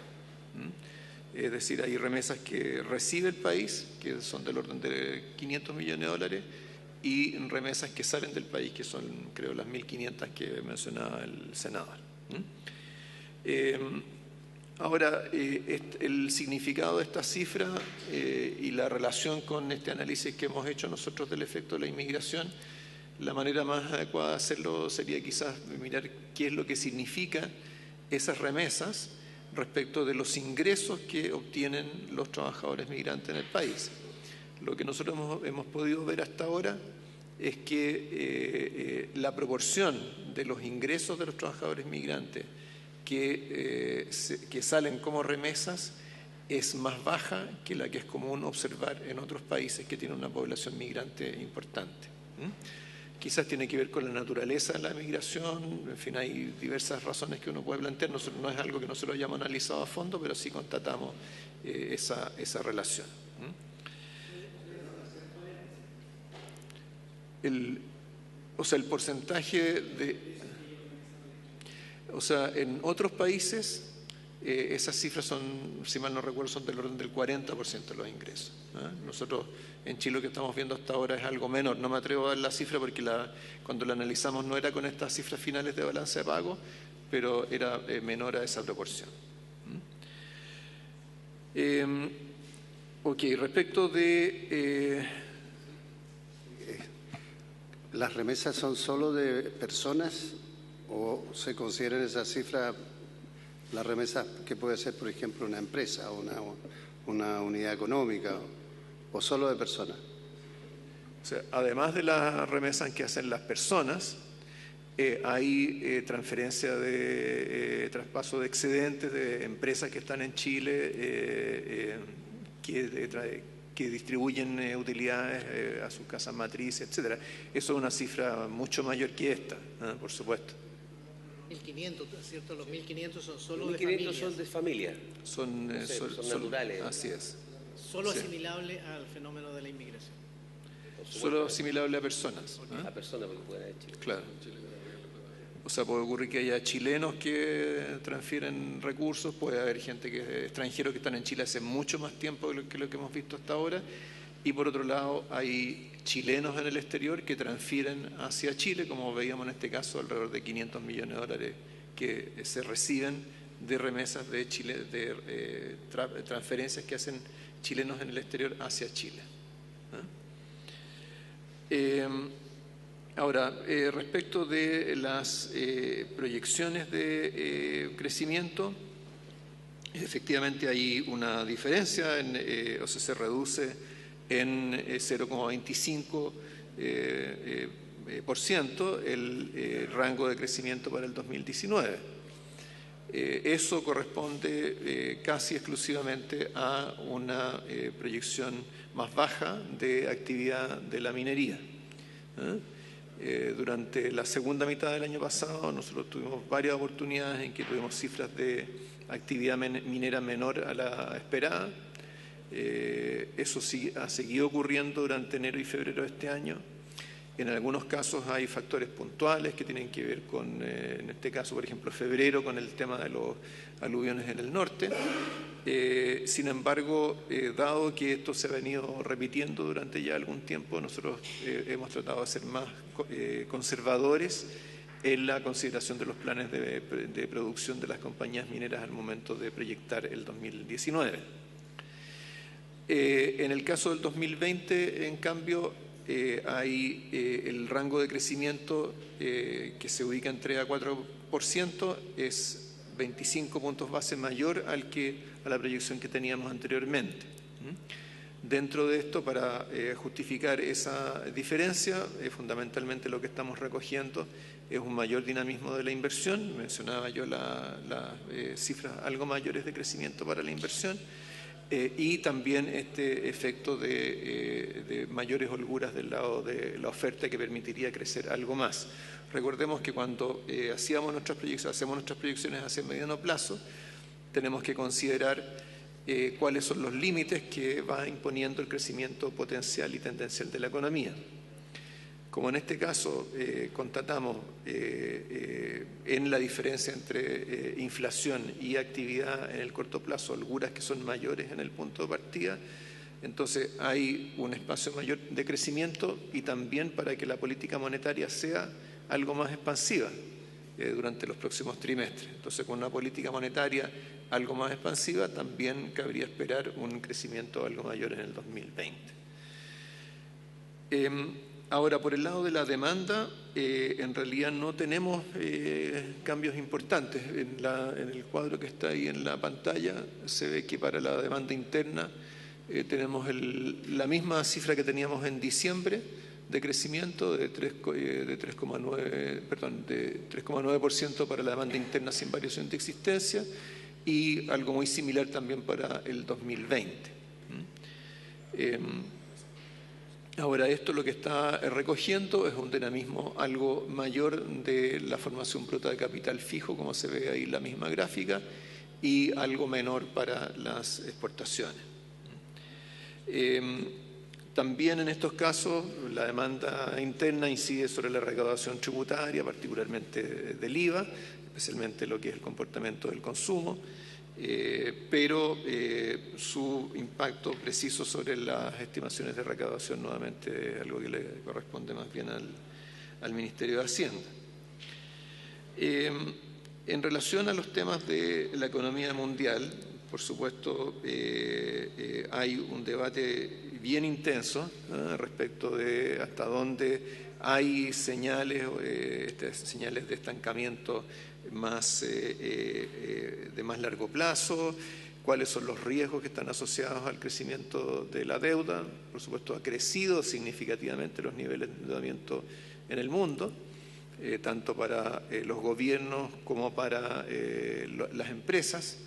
Es decir, hay remesas que recibe el país, que son del orden de 500 millones de dólares, y remesas que salen del país, que son, creo, las 1.500 que mencionaba el senador. Ahora, el significado de esta cifra y la relación con este análisis que hemos hecho nosotros del efecto de la inmigración, la manera más adecuada de hacerlo sería quizás mirar qué es lo que significa esas remesas respecto de los ingresos que obtienen los trabajadores migrantes en el país. lo que nosotros hemos podido ver hasta ahora es que la proporción de los ingresos de los trabajadores migrantes que salen como remesas es más baja que la que es común observar en otros países que tienen una población migrante importante. Quizás tiene que ver con la naturaleza de la migración, en fin, hay diversas razones que uno puede plantear, no es algo que nosotros hayamos analizado a fondo, pero sí constatamos esa relación. El porcentaje en otros países esas cifras son, si mal no recuerdo, son del orden del 40% de los ingresos. Nosotros en Chile lo que estamos viendo hasta ahora es algo menor. No me atrevo a dar la cifra porque cuando la analizamos no era con estas cifras finales de balance de pago, pero era menor a esa proporción. Respecto de... ¿Las remesas son solo de personas o se consideran esa cifra la remesa que puede ser, por ejemplo, una empresa o una unidad económica o solo de personas? O sea, además de las remesas que hacen las personas, hay transferencia de traspaso de excedentes de empresas que están en Chile que distribuyen utilidades a sus casas matrices, etcétera. Eso es una cifra mucho mayor que esta, por supuesto. 1.500, ¿cierto? Los 1.500 son solo 1.500 son de familia. Son naturales. Así es. Solo asimilable al fenómeno de la inmigración. Solo asimilable a personas. A personas, porque pueden haber Chile. Claro. O sea, puede ocurrir que haya chilenos que transfieren recursos, puede haber gente extranjeros que están en Chile hace mucho más tiempo que lo que hemos visto hasta ahora, y por otro lado hay chilenos en el exterior que transfieren hacia Chile, como veíamos en este caso, alrededor de 500 millones de dólares que se reciben de remesas de Chile, de transferencias que hacen chilenos en el exterior hacia Chile. Ahora, respecto de las proyecciones de crecimiento, efectivamente hay una diferencia, o sea, se reduce en 0,25% el rango de crecimiento para el 2019. Eso corresponde casi exclusivamente a una proyección más baja de actividad de la minería. Durante la segunda mitad del año pasado nosotros tuvimos varias oportunidades en que tuvimos cifras de actividad minera menor a la esperada. Eso sí ha seguido ocurriendo durante enero y febrero de este año. En algunos casos hay factores puntuales que tienen que ver con, en este caso, por ejemplo, febrero, con el tema de los aluviones en el norte. Sin embargo, dado que esto se ha venido repitiendo durante ya algún tiempo, nosotros hemos tratado de ser más conservadores en la consideración de los planes de producción de las compañías mineras al momento de proyectar el 2019. En el caso del 2020, en cambio, hay el rango de crecimiento que se ubica en 3 a 4%, es 25 puntos base mayor a la proyección que teníamos anteriormente. Dentro de esto, para justificar esa diferencia, fundamentalmente lo que estamos recogiendo es un mayor dinamismo de la inversión. Mencionaba yo las cifras algo mayores de crecimiento para la inversión. Y también este efecto de mayores holguras del lado de la oferta que permitiría crecer algo más. Recordemos que cuando hacemos nuestras proyecciones hacia mediano plazo, tenemos que considerar cuáles son los límites que va imponiendo el crecimiento potencial y tendencial de la economía. Como en este caso constatamos en la diferencia entre inflación y actividad en el corto plazo, holguras que son mayores en el punto de partida, entonces hay un espacio mayor de crecimiento y también para que la política monetaria sea algo más expansiva durante los próximos trimestres. Entonces, con una política monetaria algo más expansiva, también cabría esperar un crecimiento algo mayor en el 2020. Ahora, por el lado de la demanda, en realidad no tenemos cambios importantes. En el cuadro que está ahí en la pantalla se ve que para la demanda interna tenemos la misma cifra que teníamos en diciembre de crecimiento de 3,9% para la demanda interna sin variación de existencia y algo muy similar también para el 2020. Ahora, esto lo que está recogiendo es un dinamismo algo mayor de la formación bruta de capital fijo, como se ve ahí en la misma gráfica, y algo menor para las exportaciones. También en estos casos la demanda interna incide sobre la recaudación tributaria, particularmente del IVA, especialmente lo que es el comportamiento del consumo, pero su impacto preciso sobre las estimaciones de recaudación nuevamente es algo que le corresponde más bien al Ministerio de Hacienda. En relación a los temas de la economía mundial, por supuesto, hay un debate bien intenso respecto de hasta dónde hay señales de estancamiento de más largo plazo, cuáles son los riesgos que están asociados al crecimiento de la deuda. Por supuesto, ha crecido significativamente los niveles de endeudamiento en el mundo, tanto para los gobiernos como para las empresas.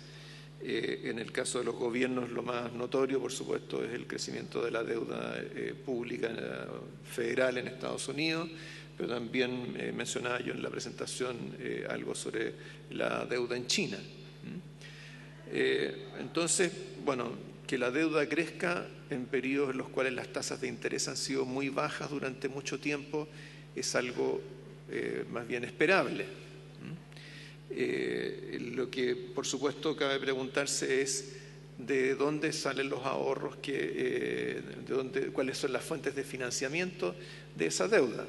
En el caso de los gobiernos, lo más notorio, por supuesto, es el crecimiento de la deuda pública federal en Estados Unidos, pero también mencionaba yo en la presentación algo sobre la deuda en China. Entonces, bueno, que la deuda crezca en periodos en los cuales las tasas de interés han sido muy bajas durante mucho tiempo es algo más bien esperable. Lo que, por supuesto, cabe preguntarse es de dónde salen los ahorros, cuáles son las fuentes de financiamiento de esa deuda.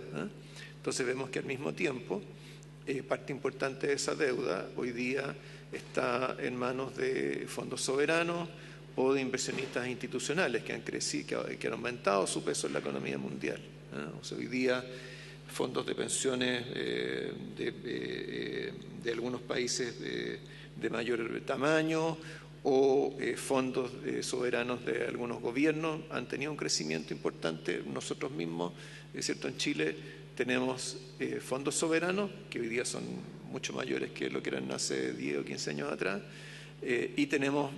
Entonces vemos que al mismo tiempo parte importante de esa deuda hoy día está en manos de fondos soberanos o de inversionistas institucionales que han crecido, que han aumentado su peso en la economía mundial. O sea, hoy día fondos de pensiones de algunos países de mayor tamaño o fondos soberanos de algunos gobiernos han tenido un crecimiento importante. Nosotros mismos, es cierto, en Chile tenemos fondos soberanos que hoy día son mucho mayores que lo que eran hace 10 o 15 años atrás, y tenemos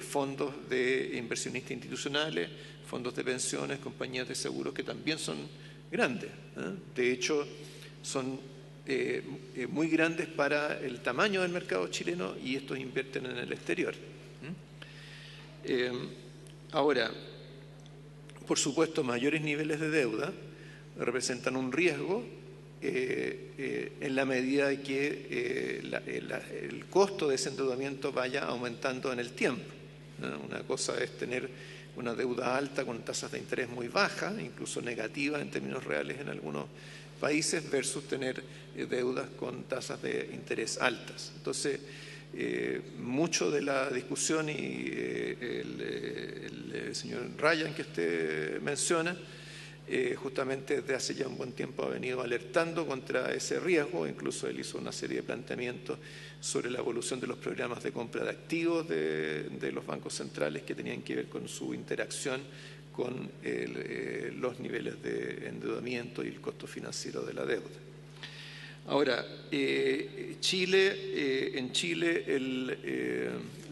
fondos de inversionistas institucionales, fondos de pensiones, compañías de seguros que también son grandes. De hecho, son muy grandes para el tamaño del mercado chileno y estos invierten en el exterior. Ahora, por supuesto, mayores niveles de deuda representan un riesgo en la medida de que el costo de ese endeudamiento vaya aumentando en el tiempo. Una cosa es tener una deuda alta con tasas de interés muy bajas, incluso negativas en términos reales en algunos países, versus tener deudas con tasas de interés altas. Entonces, mucho de la discusión y el señor Ryan que usted menciona, justamente desde hace ya un buen tiempo ha venido alertando contra ese riesgo. Incluso él hizo una serie de planteamientos sobre la evolución de los programas de compra de activos de los bancos centrales que tenían que ver con su interacción con los niveles de endeudamiento y el costo financiero de la deuda. Ahora, en Chile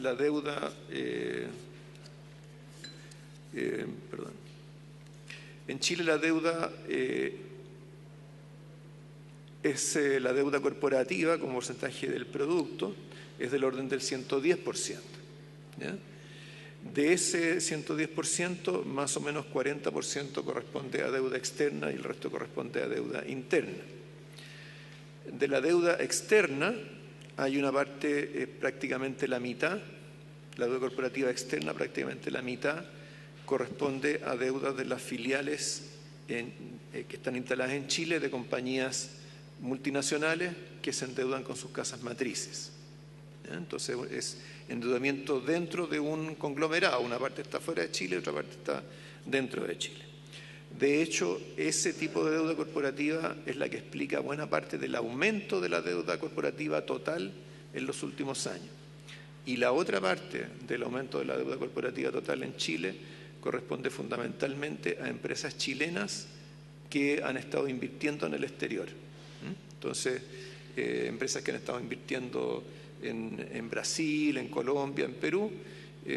la deuda, en Chile la deuda es la deuda corporativa como porcentaje del producto, es del orden del 110%. ¿Ya? De ese 110%, más o menos 40% corresponde a deuda externa y el resto corresponde a deuda interna. De la deuda externa hay una parte, prácticamente la mitad, la deuda corporativa externa prácticamente la mitad, corresponde a deudas de las filiales que están instaladas en Chile de compañías multinacionales que se endeudan con sus casas matrices. ¿Ya? Entonces es endeudamiento dentro de un conglomerado, una parte está fuera de Chile, otra parte está dentro de Chile. De hecho, ese tipo de deuda corporativa es la que explica buena parte del aumento de la deuda corporativa total en los últimos años. Y la otra parte del aumento de la deuda corporativa total en Chile corresponde fundamentalmente a empresas chilenas que han estado invirtiendo en el exterior. Entonces, empresas que han estado invirtiendo en Brasil, en Colombia, en Perú,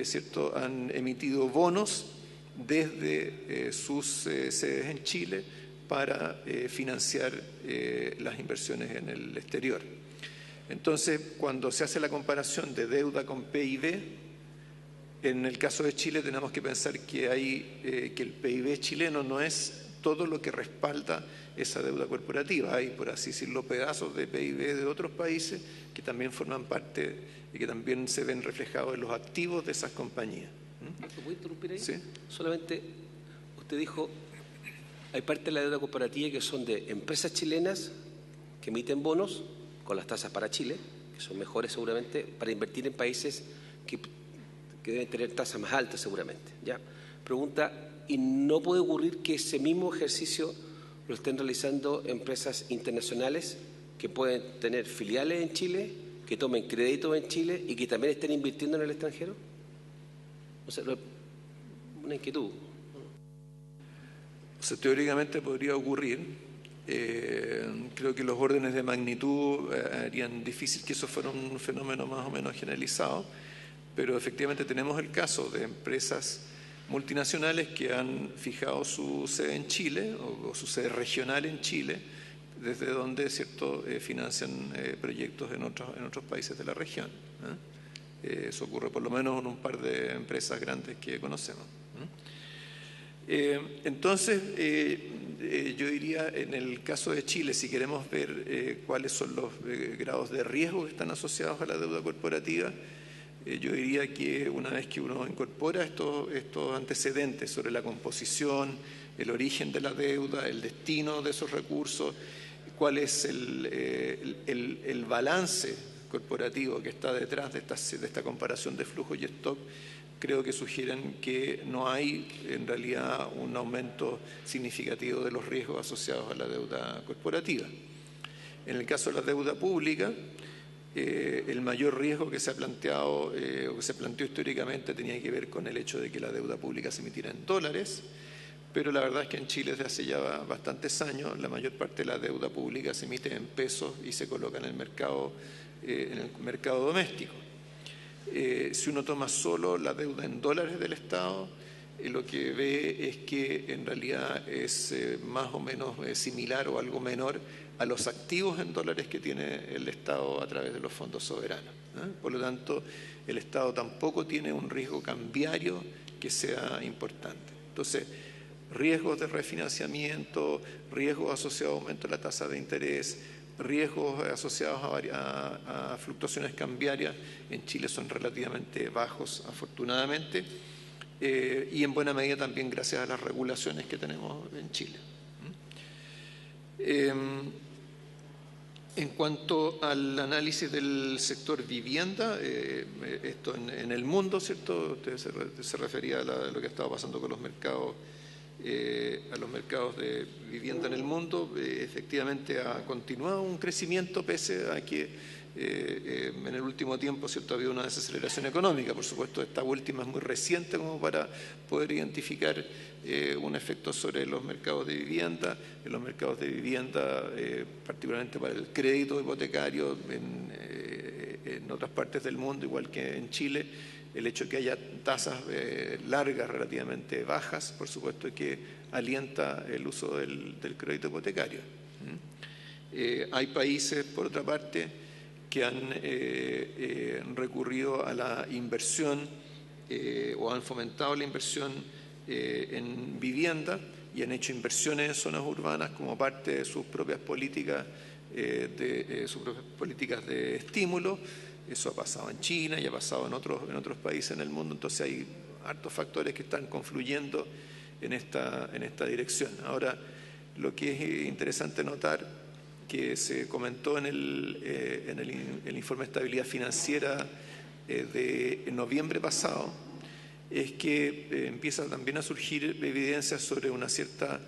¿cierto? Han emitido bonos desde sus sedes en Chile para financiar las inversiones en el exterior. Entonces, cuando se hace la comparación de deuda con PIB, en el caso de Chile tenemos que pensar que el PIB chileno no es todo lo que respalda esa deuda corporativa. Hay, por así decirlo, pedazos de PIB de otros países que también forman parte y que también se ven reflejados en los activos de esas compañías. ¿Me puedo interrumpir ahí? Sí. Solamente, usted dijo, hay parte de la deuda corporativa que son de empresas chilenas que emiten bonos con las tasas para Chile, que son mejores seguramente, para invertir en países que deben tener tasas más altas seguramente. ¿Ya? Pregunta, ¿y no puede ocurrir que ese mismo ejercicio lo estén realizando empresas internacionales que pueden tener filiales en Chile, que tomen créditos en Chile y que también estén invirtiendo en el extranjero? O sea, una inquietud. O sea, teóricamente podría ocurrir. Creo que los órdenes de magnitud harían difícil que eso fuera un fenómeno más o menos generalizado, pero efectivamente tenemos el caso de empresas multinacionales que han fijado su sede en Chile o su sede regional en Chile, desde donde, ¿cierto?, financian proyectos en otros países de la región. Eso ocurre por lo menos en un par de empresas grandes que conocemos. Entonces, yo diría, en el caso de Chile, si queremos ver cuáles son los grados de riesgo que están asociados a la deuda corporativa, yo diría que una vez que uno incorpora estos antecedentes sobre la composición, el origen de la deuda, el destino de esos recursos, cuál es el balance corporativo que está detrás de esta comparación de flujo y stock, creo que sugieren que no hay en realidad un aumento significativo de los riesgos asociados a la deuda corporativa. En el caso de la deuda pública, el mayor riesgo que se ha planteado o que se planteó históricamente tenía que ver con el hecho de que la deuda pública se emitiera en dólares, pero la verdad es que en Chile desde hace ya bastantes años la mayor parte de la deuda pública se emite en pesos y se coloca en el mercado doméstico. Si uno toma solo la deuda en dólares del Estado, lo que ve es que en realidad es más o menos similar o algo menor a los activos en dólares que tiene el Estado a través de los fondos soberanos. Por lo tanto, el Estado tampoco tiene un riesgo cambiario que sea importante. Entonces, riesgos de refinanciamiento, riesgos asociados a aumento de la tasa de interés, riesgos asociados a fluctuaciones cambiarias en Chile son relativamente bajos, afortunadamente, y en buena medida también gracias a las regulaciones que tenemos en Chile. En cuanto al análisis del sector vivienda, esto en el mundo, ¿cierto? Usted se refería a lo que estaba pasando con los mercados, a los mercados de vivienda en el mundo. Efectivamente ha continuado un crecimiento pese a que en el último tiempo, ¿cierto?, ha habido una desaceleración económica. Por supuesto, esta última es muy reciente como para poder identificar un efecto sobre los mercados de vivienda. En los mercados de vivienda, particularmente para el crédito hipotecario, en otras partes del mundo, igual que en Chile, el hecho de que haya tasas largas relativamente bajas, por supuesto que alienta el uso del crédito hipotecario. Hay países, por otra parte, que han recurrido a la inversión o han fomentado la inversión en vivienda y han hecho inversiones en zonas urbanas como parte de sus propias políticas de estímulo. Eso ha pasado en China y ha pasado en otros países en el mundo. Entonces hay hartos factores que están confluyendo en esta dirección. Ahora, lo que es interesante notar que se comentó en el informe de estabilidad financiera de noviembre pasado, es que empieza también a surgir evidencias sobre una cierta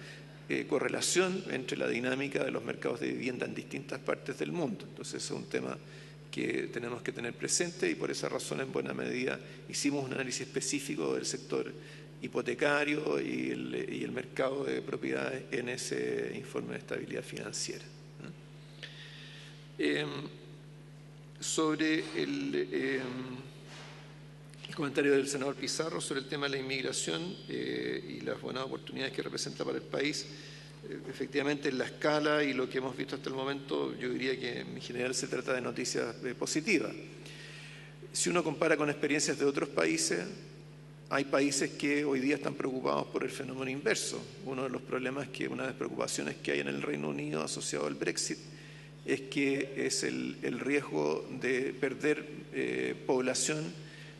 correlación entre la dinámica de los mercados de vivienda en distintas partes del mundo. Entonces es un tema que tenemos que tener presente y por esa razón en buena medida hicimos un análisis específico del sector hipotecario y el mercado de propiedades en ese informe de estabilidad financiera. Sobre el comentario del senador Pizarro sobre el tema de la inmigración y las buenas oportunidades que representa para el país, efectivamente en la escala y lo que hemos visto hasta el momento, yo diría que en general se trata de noticias positivas. Si uno compara con experiencias de otros países, hay países que hoy día están preocupados por el fenómeno inverso. Una de las preocupaciones que hay en el Reino Unido asociado al Brexit es que es el riesgo de perder población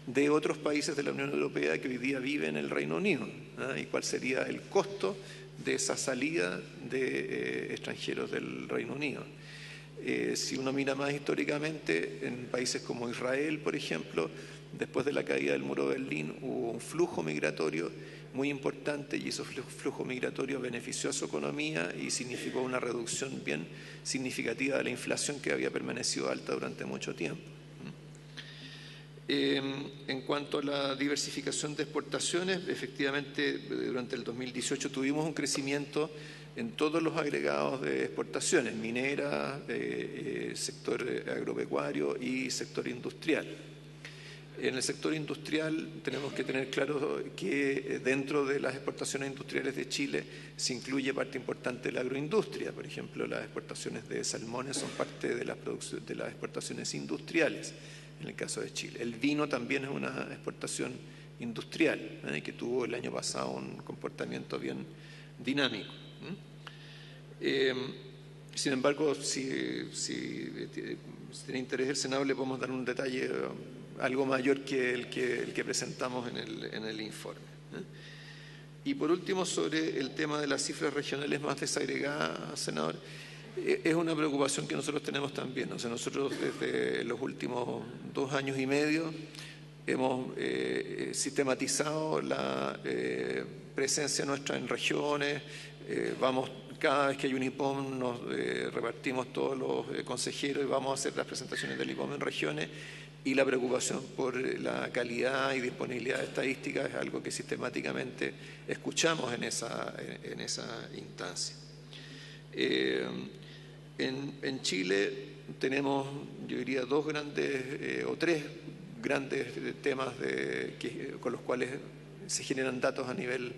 de otros países de la Unión Europea que hoy día viven en el Reino Unido, y cuál sería el costo de esa salida de extranjeros del Reino Unido. Si uno mira más históricamente, en países como Israel, por ejemplo, después de la caída del muro de Berlín hubo un flujo migratorio muy importante y ese flujo migratorio benefició a su economía y significó una reducción bien significativa de la inflación que había permanecido alta durante mucho tiempo. En cuanto a la diversificación de exportaciones, efectivamente durante el 2018 tuvimos un crecimiento en todos los agregados de exportaciones, minera, sector agropecuario y sector industrial. En el sector industrial tenemos que tener claro que dentro de las exportaciones industriales de Chile se incluye parte importante de la agroindustria. Por ejemplo, las exportaciones de salmones son parte de las exportaciones industriales en el caso de Chile. El vino también es una exportación industrial, que tuvo el año pasado un comportamiento bien dinámico. Sin embargo, si tiene interés el Senado, le podemos dar un detalle algo mayor que el que presentamos en el informe. Y por último, sobre el tema de las cifras regionales más desagregadas, senador, es una preocupación que nosotros tenemos también. O sea, nosotros desde los últimos 2 años y medio hemos sistematizado la presencia nuestra en regiones, cada vez que hay un IPOM nos repartimos todos los consejeros y vamos a hacer las presentaciones del IPOM en regiones, y la preocupación por la calidad y disponibilidad de estadísticas es algo que sistemáticamente escuchamos en esa instancia. En Chile tenemos, yo diría, 2 grandes o 3 grandes temas con los cuales se generan datos a nivel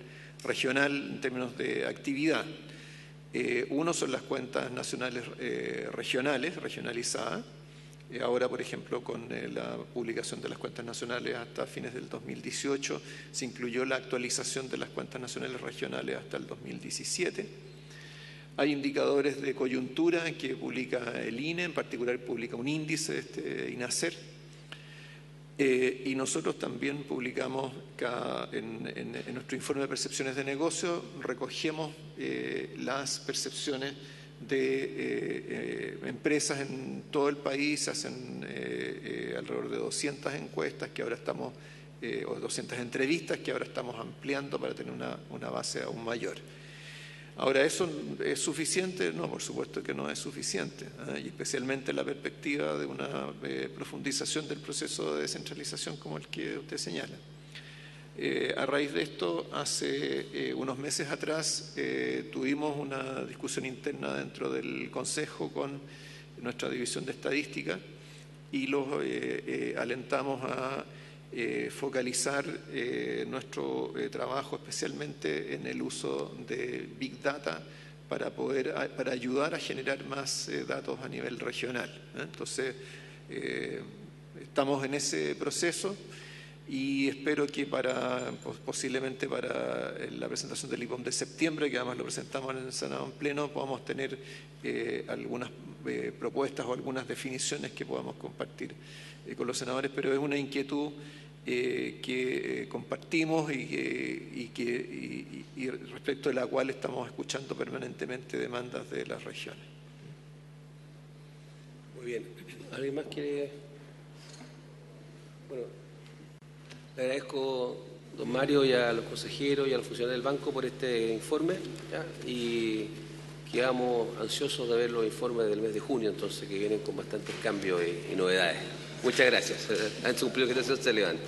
regional en términos de actividad. Uno son las cuentas nacionales regionalizadas. Ahora, por ejemplo, con la publicación de las cuentas nacionales hasta fines del 2018, se incluyó la actualización de las cuentas nacionales regionales hasta el 2017. Hay indicadores de coyuntura que publica el INE, en particular publica un índice, INACER. Y nosotros también publicamos en nuestro informe de percepciones de negocio, recogemos las percepciones de empresas en todo el país. Hacen alrededor de 200 encuestas que ahora estamos, o 200 entrevistas que ahora estamos ampliando para tener una base aún mayor. Ahora, ¿eso es suficiente? No, por supuesto que no es suficiente, y especialmente en la perspectiva de una profundización del proceso de descentralización como el que usted señala. A raíz de esto, hace unos meses atrás tuvimos una discusión interna dentro del Consejo con nuestra división de estadística y los alentamos a focalizar nuestro trabajo especialmente en el uso de Big Data para ayudar a generar más datos a nivel regional. Entonces, estamos en ese proceso y espero que posiblemente para la presentación del IPOM de septiembre, que además lo presentamos en el Senado en pleno, podamos tener algunas propuestas o algunas definiciones que podamos compartir con los senadores, pero es una inquietud que compartimos y respecto de la cual estamos escuchando permanentemente demandas de las regiones. Muy bien. ¿Alguien más quiere? Bueno, le agradezco, don Mario, y a los consejeros y a los funcionarios del banco por este informe, ¿ya? Y quedamos ansiosos de ver los informes del mes de junio, entonces, que vienen con bastantes cambios y novedades. Muchas gracias. Antes de cumplir que se levante.